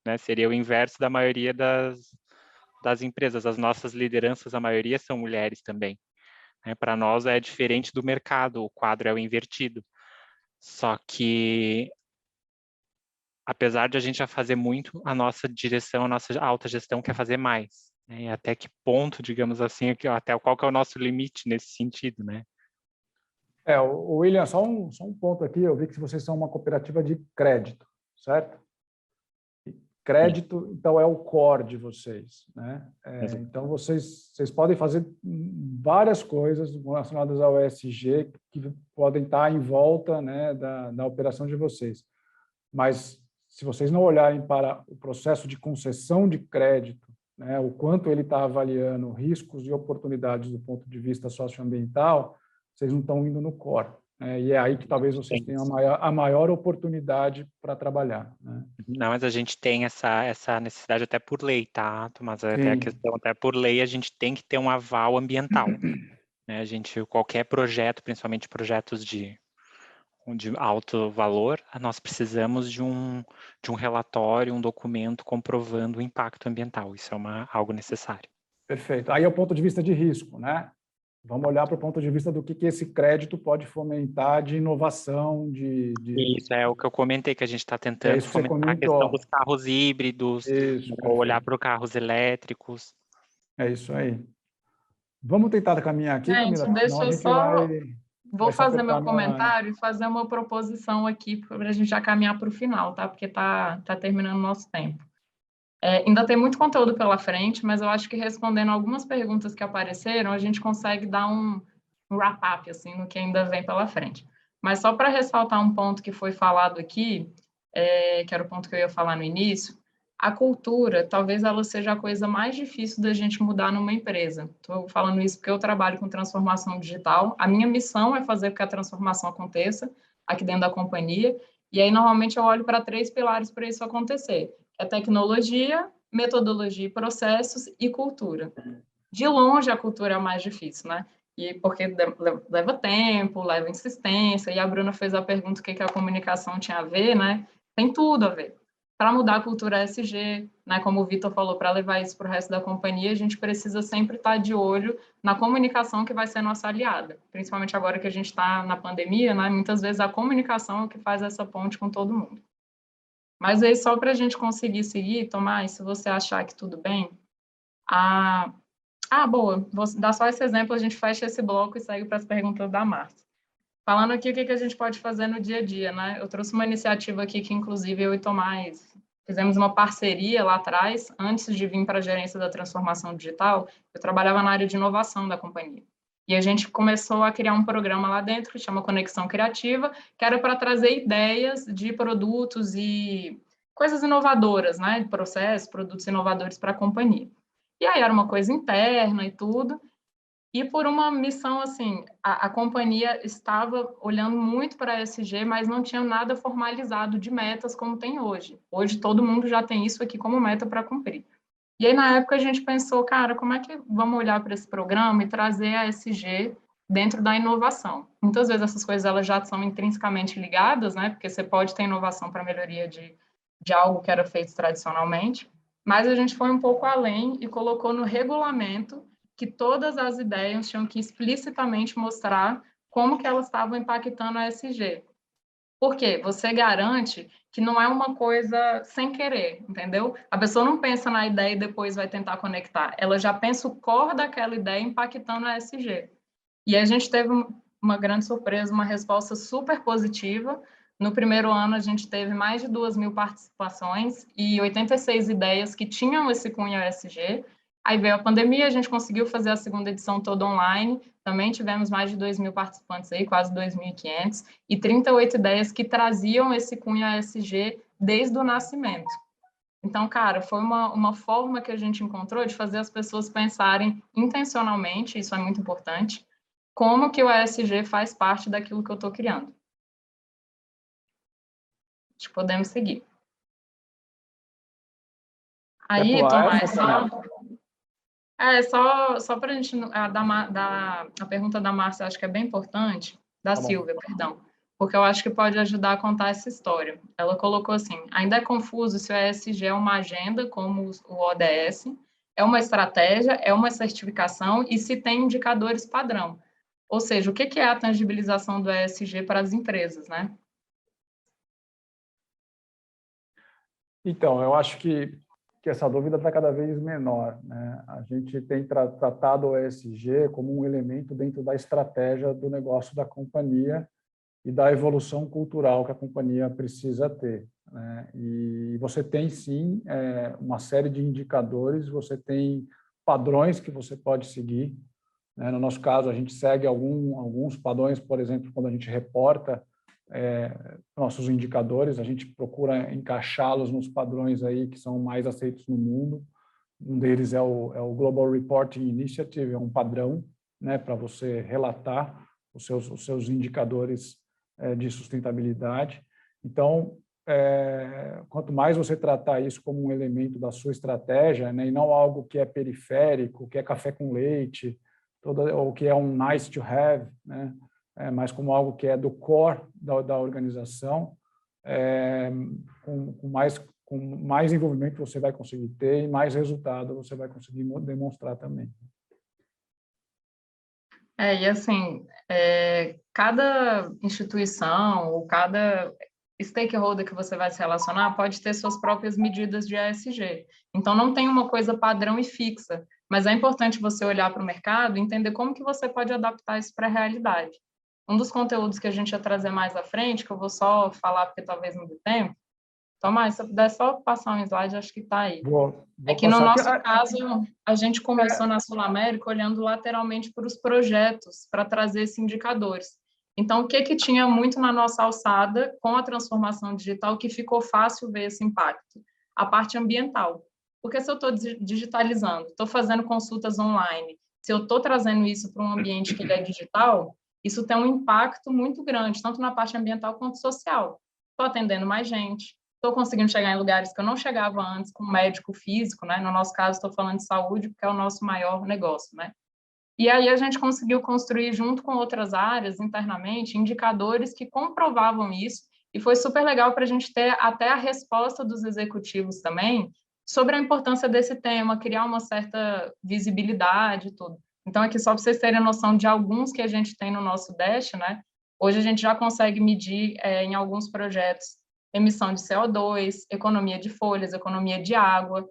né? Seria o inverso da maioria das empresas. As nossas lideranças, a maioria são mulheres também. Para nós é diferente do mercado, o quadro é o invertido. Só que apesar de a gente já fazer muito, a nossa direção, a nossa alta gestão quer fazer mais, né? E até que ponto, digamos assim, até qual que é o nosso limite nesse sentido, né? O William, só um ponto aqui, eu vi que vocês são uma cooperativa de crédito, certo? Crédito, então, é o core de vocês, né? Então, vocês podem fazer várias coisas relacionadas ao ESG que podem estar em volta, né, da operação de vocês. Mas, se vocês não olharem para o processo de concessão de crédito, né, o quanto ele está avaliando riscos e oportunidades do ponto de vista socioambiental, vocês não estão indo no core. E é aí que talvez vocês tenham a maior oportunidade para trabalhar, né? Não, mas a gente tem essa necessidade até por lei, tá, Tomás? Até a questão, até por lei, a gente tem que ter um aval ambiental, né? Qualquer projeto, principalmente projetos de alto valor, nós precisamos de um relatório, um documento comprovando o impacto ambiental. Isso é algo necessário. Perfeito. Aí é o ponto de vista de risco, né? Vamos olhar para o ponto de vista do que esse crédito pode fomentar de inovação, Isso é o que eu comentei, que a gente está tentando fomentar a questão dos carros híbridos, ou olhar para os carros elétricos. É isso aí. Vamos tentar caminhar aqui, gente, Camila? Deixa eu só... Vou fazer meu comentário e fazer uma proposição aqui para a gente já caminhar para o final, tá? Porque tá terminando o nosso tempo. Ainda tem muito conteúdo pela frente, mas eu acho que respondendo algumas perguntas que apareceram, a gente consegue dar um wrap-up, assim, no que ainda vem pela frente. Mas só para ressaltar um ponto que foi falado aqui, que era o ponto que eu ia falar no início, a cultura, talvez ela seja a coisa mais difícil da gente mudar numa empresa. Estou falando isso porque eu trabalho com transformação digital. A minha missão é fazer com que a transformação aconteça aqui dentro da companhia, e aí normalmente eu olho para 3 pilares para isso acontecer. É tecnologia, metodologia e processos e cultura. De longe, a cultura é a mais difícil, né? E porque leva tempo, leva insistência, e a Bruna fez a pergunta o que a comunicação tinha a ver, né? Tem tudo a ver. Para mudar a cultura ESG, né, como o Vitor falou, para levar isso para o resto da companhia, a gente precisa sempre estar de olho na comunicação que vai ser nossa aliada. Principalmente agora que a gente está na pandemia, né, muitas vezes a comunicação é o que faz essa ponte com todo mundo. Mas aí, só para a gente conseguir seguir, Tomás, se você achar que tudo bem, boa, vou dar só esse exemplo, a gente fecha esse bloco e segue para as perguntas da Márcia. Falando aqui o que a gente pode fazer no dia a dia, né? Eu trouxe uma iniciativa aqui que, inclusive, eu e Tomás fizemos uma parceria lá atrás, antes de vir para a gerência da transformação digital, eu trabalhava na área de inovação da companhia. E a gente começou a criar um programa lá dentro que chama Conexão Criativa, que era para trazer ideias de produtos e coisas inovadoras, né? De processos, produtos inovadores para a companhia. E aí era uma coisa interna e tudo. E por uma missão, assim, a companhia estava olhando muito para a ESG, mas não tinha nada formalizado de metas como tem hoje. Hoje todo mundo já tem isso aqui como meta para cumprir. E aí, na época, a gente pensou, cara, como é que vamos olhar para esse programa e trazer a ESG dentro da inovação? Muitas vezes essas coisas elas já são intrinsecamente ligadas, né? Porque você pode ter inovação para melhoria de algo que era feito tradicionalmente, mas a gente foi um pouco além e colocou no regulamento que todas as ideias tinham que explicitamente mostrar como que elas estavam impactando a ESG. Por quê? Você garante que não é uma coisa sem querer, entendeu? A pessoa não pensa na ideia e depois vai tentar conectar. Ela já pensa o core daquela ideia impactando a ESG. E a gente teve uma grande surpresa, uma resposta super positiva. No primeiro ano, a gente teve mais de 2.000 participações e 86 ideias que tinham esse cunho ESG. Aí veio a pandemia, a gente conseguiu fazer a segunda edição toda online, também tivemos mais de 2.000 participantes aí, quase 2.500, e 38 ideias que traziam esse cunho ESG desde o nascimento. Então, cara, foi uma forma que a gente encontrou de fazer as pessoas pensarem intencionalmente, isso é muito importante, como que o ESG faz parte daquilo que eu estou criando. Acho que podemos seguir. Aí, Tomás, só para a gente a pergunta da Márcia, acho que é bem importante, da Silvia, perdão, porque eu acho que pode ajudar a contar essa história. Ela colocou assim, ainda é confuso se o ESG é uma agenda, como o ODS, é uma estratégia, é uma certificação e se tem indicadores padrão. Ou seja, o que é a tangibilização do ESG para as empresas, né? Então, eu acho que essa dúvida está cada vez menor, né? A gente tem tratado o ESG como um elemento dentro da estratégia do negócio da companhia e da evolução cultural que a companhia precisa ter, né? E você tem, sim, uma série de indicadores, você tem padrões que você pode seguir, né? No nosso caso, a gente segue alguns padrões, por exemplo, quando a gente reporta nossos indicadores, a gente procura encaixá-los nos padrões aí que são mais aceitos no mundo. Um deles é o Global Reporting Initiative, é um padrão, né, para você relatar os seus indicadores de sustentabilidade. Então, quanto mais você tratar isso como um elemento da sua estratégia, né, e não algo que é periférico, que é café com leite, ou que é um nice to have, né, mas como algo que é do core da organização, com mais envolvimento você vai conseguir ter e mais resultado você vai conseguir demonstrar também. E assim, cada instituição ou cada stakeholder que você vai se relacionar pode ter suas próprias medidas de ESG. Então, não tem uma coisa padrão e fixa, mas é importante você olhar para o mercado e entender como que você pode adaptar isso para a realidade. Um dos conteúdos que a gente ia trazer mais à frente, que eu vou só falar porque talvez não dê tempo. Tomás, se eu puder só passar um slide, acho que está aí. Vou que no nosso caso, a gente começou na Sul América olhando lateralmente para os projetos, para trazer esses indicadores. Então, o que tinha muito na nossa alçada com a transformação digital que ficou fácil ver esse impacto? A parte ambiental. Porque se eu estou digitalizando, estou fazendo consultas online, se eu estou trazendo isso para um ambiente que ele é digital, isso tem um impacto muito grande, tanto na parte ambiental quanto social. Estou atendendo mais gente, estou conseguindo chegar em lugares que eu não chegava antes com médico físico, né? No nosso caso, estou falando de saúde, porque é o nosso maior negócio, né? E aí a gente conseguiu construir, junto com outras áreas, internamente, indicadores que comprovavam isso, e foi super legal para a gente ter até a resposta dos executivos também sobre a importância desse tema, criar uma certa visibilidade e tudo. Então, aqui só para vocês terem a noção de alguns que a gente tem no nosso Dash, né? Hoje a gente já consegue medir em alguns projetos emissão de CO2, economia de folhas, economia de água.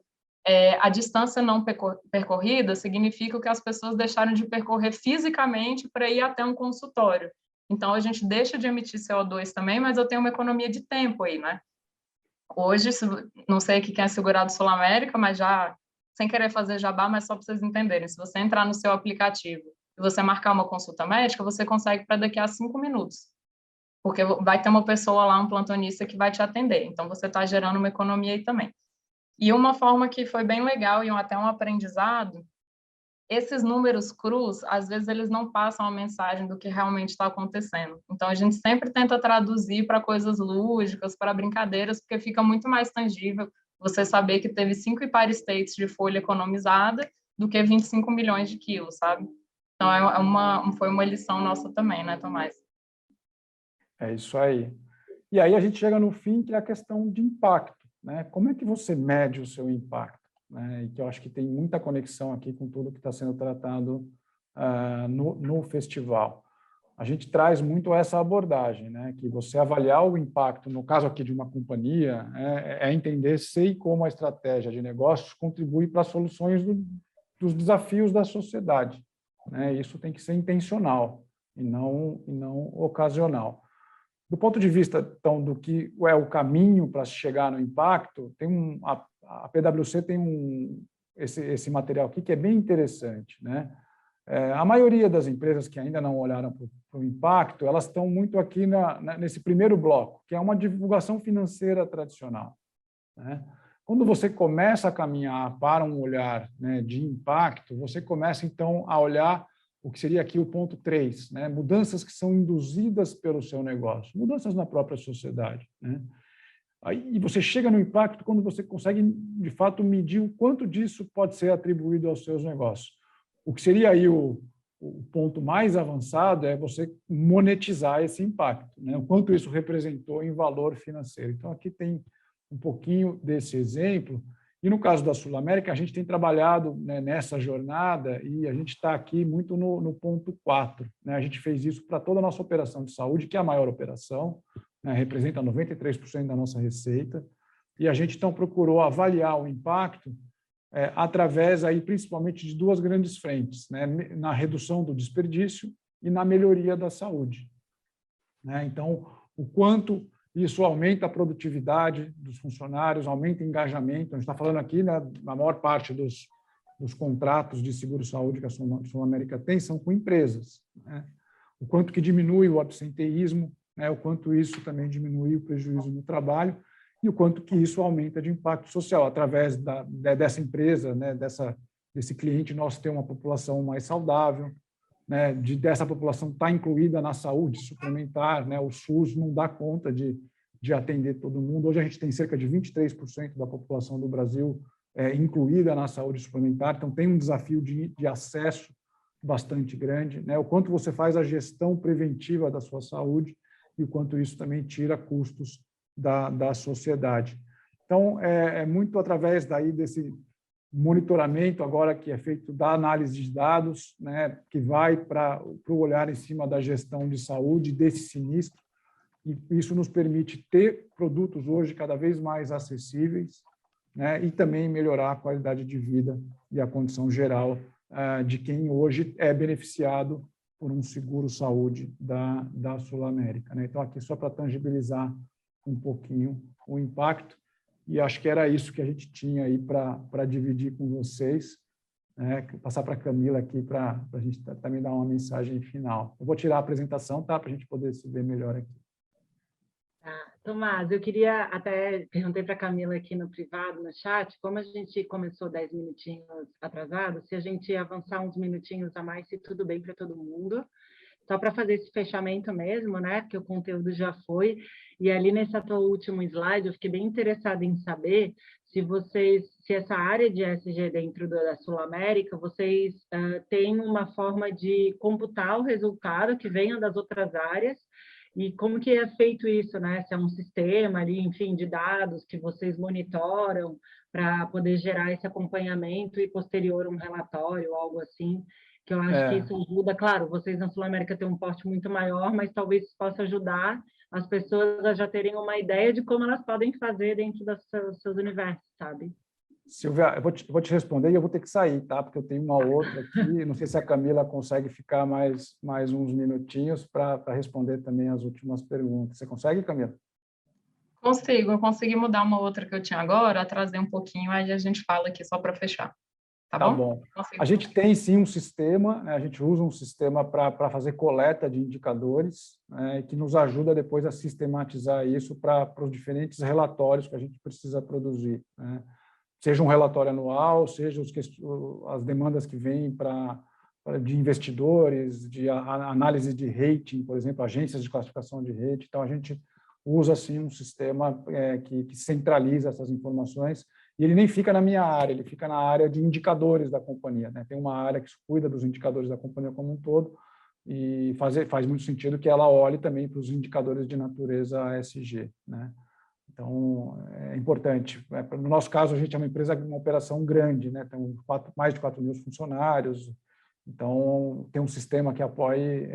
A distância não percorrida significa que as pessoas deixaram de percorrer fisicamente para ir até um consultório. Então, a gente deixa de emitir CO2 também, mas eu tenho uma economia de tempo aí, né? Hoje, não sei aqui quem é segurado Sul América, mas já, sem querer fazer jabá, mas só para vocês entenderem, se você entrar no seu aplicativo e você marcar uma consulta médica, você consegue para daqui a 5 minutos. Porque vai ter uma pessoa lá, um plantonista, que vai te atender. Então, você está gerando uma economia aí também. E uma forma que foi bem legal e até um aprendizado, esses números crus, às vezes eles não passam a mensagem do que realmente está acontecendo. Então, a gente sempre tenta traduzir para coisas lúdicas, para brincadeiras, porque fica muito mais tangível você saber que teve 5 Empire States de folha economizada do que 25 milhões de quilos, sabe? Então, foi uma lição nossa também, né, Tomás? É isso aí. E aí a gente chega no fim, que é a questão de impacto, né? Como é que você mede o seu impacto? Né? E que eu acho que tem muita conexão aqui com tudo que está sendo tratado no festival. A gente traz muito essa abordagem, né? Que você avaliar o impacto, no caso aqui de uma companhia, é entender se e como a estratégia de negócios contribui para as soluções dos desafios da sociedade. Né? Isso tem que ser intencional e não ocasional. Do ponto de vista, então, do que é o caminho para chegar no impacto, a PwC tem esse material aqui que é bem interessante, né? A maioria das empresas que ainda não olharam para o impacto, elas estão muito aqui nesse primeiro bloco, que é uma divulgação financeira tradicional, né? Quando você começa a caminhar para um olhar, né, de impacto, você começa, então, a olhar o que seria aqui o ponto 3, né? Mudanças que são induzidas pelo seu negócio, mudanças na própria sociedade, né? Aí você chega no impacto quando você consegue, de fato, medir o quanto disso pode ser atribuído aos seus negócios. O que seria aí o ponto mais avançado é você monetizar esse impacto, né? O quanto isso representou em valor financeiro. Então, aqui tem um pouquinho desse exemplo. E no caso da Sul América, a gente tem trabalhado, né, nessa jornada e a gente está aqui muito no ponto 4. Né? A gente fez isso para toda a nossa operação de saúde, que é a maior operação, né, representa 93% da nossa receita. e a gente então procurou avaliar o impacto através aí principalmente de duas grandes frentes, né? Na redução do desperdício e na melhoria da saúde, né? Então, o quanto isso aumenta a produtividade dos funcionários, aumenta o engajamento. A gente está falando aqui, né, na maior parte dos contratos de seguro-saúde que a Sul-América tem são com empresas, né? O quanto que diminui o absenteísmo, né? O quanto isso também diminui o prejuízo no trabalho e o quanto que isso aumenta de impacto social através dessa empresa, né? Desse cliente nosso ter uma população mais saudável, né? Dessa população estar incluída na saúde suplementar, né? O SUS não dá conta de atender todo mundo. Hoje a gente tem cerca de 23% da população do Brasil incluída na saúde suplementar, então tem um desafio de acesso bastante grande, né? O quanto você faz a gestão preventiva da sua saúde e o quanto isso também tira custos da sociedade. Então, é muito através daí desse monitoramento agora que é feito da análise de dados, né, que vai para o olhar em cima da gestão de saúde desse sinistro, e isso nos permite ter produtos hoje cada vez mais acessíveis, né, e também melhorar a qualidade de vida e a condição geral de quem hoje é beneficiado por um seguro-saúde da Sul-América, né? Então, aqui só para tangibilizar um pouquinho o impacto, e acho que era isso que a gente tinha aí para dividir com vocês, né? Passar para a Camila aqui para a gente também dar uma mensagem final. Eu vou tirar a apresentação, tá? Para a gente poder se ver melhor aqui. Tomás, eu queria até, perguntei para a Camila aqui no privado, no chat, como a gente começou 10 minutinhos atrasado, se a gente ia avançar uns minutinhos a mais, se tudo bem para todo mundo, só para fazer esse fechamento mesmo, né? Porque o conteúdo já foi, e ali nesse teu último slide, eu fiquei bem interessada em saber se essa área de ESG dentro da Sul-América, vocês têm uma forma de computar o resultado que venha das outras áreas, e como que é feito isso, né? Se é um sistema ali, enfim, de dados que vocês monitoram para poder gerar esse acompanhamento e posterior um relatório ou algo assim, que eu acho que isso ajuda. Claro, vocês na Sul-América têm um porte muito maior, mas talvez isso possa ajudar as pessoas a já terem uma ideia de como elas podem fazer dentro dos seus universos, sabe? Silvia, eu vou te responder e eu vou ter que sair, tá? Porque eu tenho uma outra aqui, não sei se a Camila consegue ficar mais uns minutinhos para responder também as últimas perguntas. Você consegue, Camila? Consigo, eu consegui mudar uma outra que eu tinha agora, trazer um pouquinho, aí a gente fala aqui só para fechar. Tá bom? A gente tem sim um sistema, né? A gente usa um sistema para fazer coleta de indicadores, né? Que nos ajuda depois a sistematizar isso para os diferentes relatórios que a gente precisa produzir, né? Seja um relatório anual, seja as demandas que vêm de investidores, de análise de rating, por exemplo, agências de classificação de rating. Então, a gente usa assim, um sistema que centraliza essas informações, e ele nem fica na minha área, ele fica na área de indicadores da companhia, né? Tem uma área que cuida dos indicadores da companhia como um todo, e faz muito sentido que ela olhe também para os indicadores de natureza ESG, né? Então, é importante. No nosso caso, a gente é uma operação grande, né? Tem mais de 4 mil funcionários, então tem um sistema que apoie,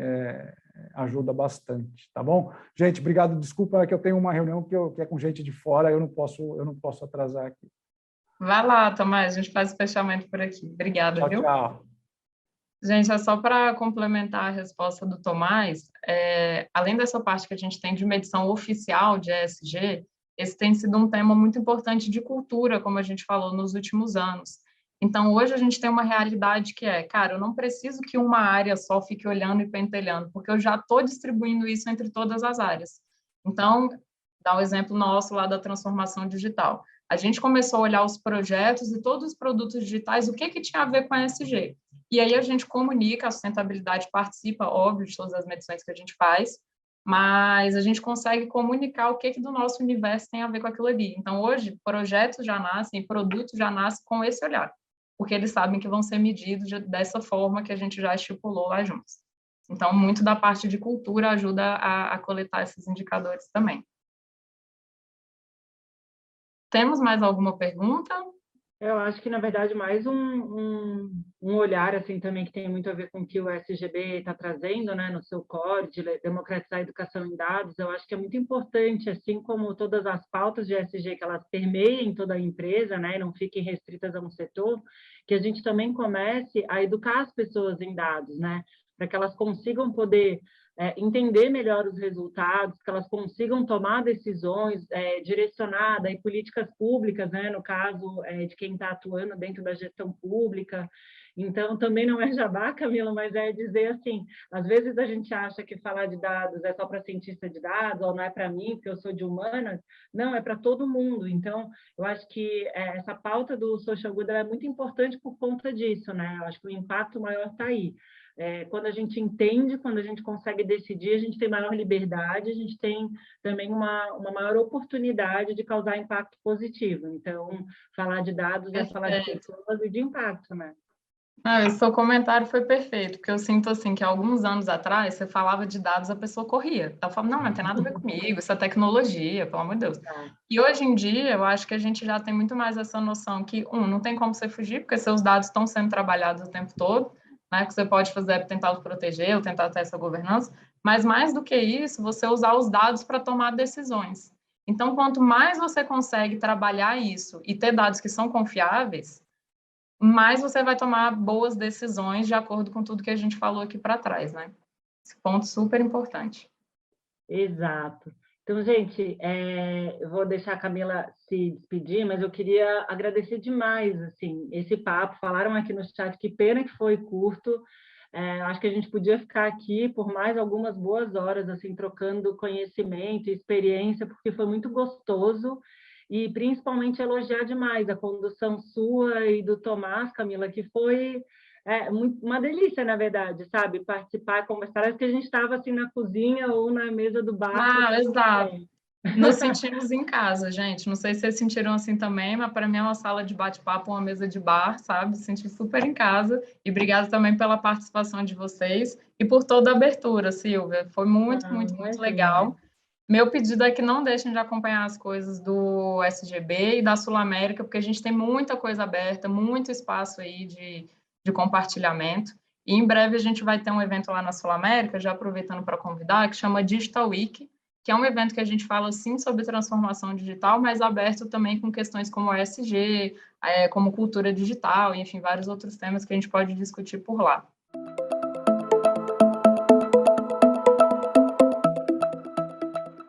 ajuda bastante, tá bom? Gente, obrigado, desculpa que eu tenho uma reunião que é com gente de fora, eu não posso atrasar aqui. Vai lá, Tomás, a gente faz o fechamento por aqui. Obrigada, viu? Tchau. Gente, é só para complementar a resposta do Tomás, além dessa parte que a gente tem de medição oficial de ESG, esse tem sido um tema muito importante de cultura, como a gente falou nos últimos anos. Então, hoje a gente tem uma realidade que cara, eu não preciso que uma área só fique olhando e pentelhando, porque eu já estou distribuindo isso entre todas as áreas. Então, dá um exemplo nosso lá da transformação digital. A gente começou a olhar os projetos e todos os produtos digitais, o que tinha a ver com a ESG. E aí a gente comunica, a sustentabilidade participa, óbvio, de todas as medições que a gente faz, mas a gente consegue comunicar o que do nosso universo tem a ver com aquilo ali. Então, hoje, projetos já nascem, produtos já nascem com esse olhar, porque eles sabem que vão ser medidos dessa forma que a gente já estipulou lá juntos. Então, muito da parte de cultura ajuda a coletar esses indicadores também. Temos mais alguma pergunta? Eu acho que, na verdade, mais um olhar assim também que tem muito a ver com o que o SGB está trazendo, né, no seu core de democratizar a educação em dados. Eu acho que é muito importante, assim como todas as pautas de ESG, que elas permeiem toda a empresa, né, e não fiquem restritas a um setor, que a gente também comece a educar as pessoas em dados, né, para que elas consigam poder entender melhor os resultados, que elas consigam tomar decisões direcionadas em políticas públicas, né, no caso de quem está atuando dentro da gestão pública. Então, também não é jabá, Camila, mas é dizer assim, às vezes a gente acha que falar de dados é só para cientista de dados, ou não é para mim, porque eu sou de humanas. Não, é para todo mundo. Então, eu acho que essa pauta do social good é muito importante por conta disso, né? Eu acho que o impacto maior está aí. Quando a gente entende, quando a gente consegue decidir, a gente tem maior liberdade, a gente tem também uma maior oportunidade de causar impacto positivo. Então, falar de dados é falar de pessoas e de impacto, né? O seu comentário foi perfeito, porque eu sinto assim que alguns anos atrás você falava de dados, a pessoa corria. Ela falava, não tem nada a ver comigo, isso é tecnologia, pelo amor de Deus. E hoje em dia, eu acho que a gente já tem muito mais essa noção que, não tem como você fugir, porque seus dados estão sendo trabalhados o tempo todo, né? O que você pode fazer é tentar os proteger ou tentar ter essa governança, mas mais do que isso, você usar os dados para tomar decisões. Então, quanto mais você consegue trabalhar isso e ter dados que são confiáveis, mais você vai tomar boas decisões de acordo com tudo que a gente falou aqui para trás, né? Esse ponto super importante. Exato. Então, gente, eu vou deixar a Camila se despedir, mas eu queria agradecer demais assim, esse papo. Falaram aqui no chat, que pena que foi curto. Acho que a gente podia ficar aqui por mais algumas boas horas, assim, trocando conhecimento e experiência, porque foi muito gostoso. E, principalmente, elogiar demais a condução sua e do Tomás, Camila, que foi uma delícia, na verdade, sabe? Participar, conversar. Parece que a gente estava assim na cozinha ou na mesa do bar. Exato. Nos sentimos em casa, gente. Não sei se vocês sentiram assim também, mas para mim é uma sala de bate-papo, uma mesa de bar, sabe? Senti super em casa. E obrigada também pela participação de vocês e por toda a abertura, Silvia. Foi muito legal. Meu pedido é que não deixem de acompanhar as coisas do SGB e da Sul América, porque a gente tem muita coisa aberta, muito espaço aí de compartilhamento. E em breve a gente vai ter um evento lá na Sul América, já aproveitando para convidar, que chama Digital Week, que é um evento que a gente fala, sim, sobre transformação digital, mas aberto também com questões como ESG, como cultura digital, enfim, vários outros temas que a gente pode discutir por lá.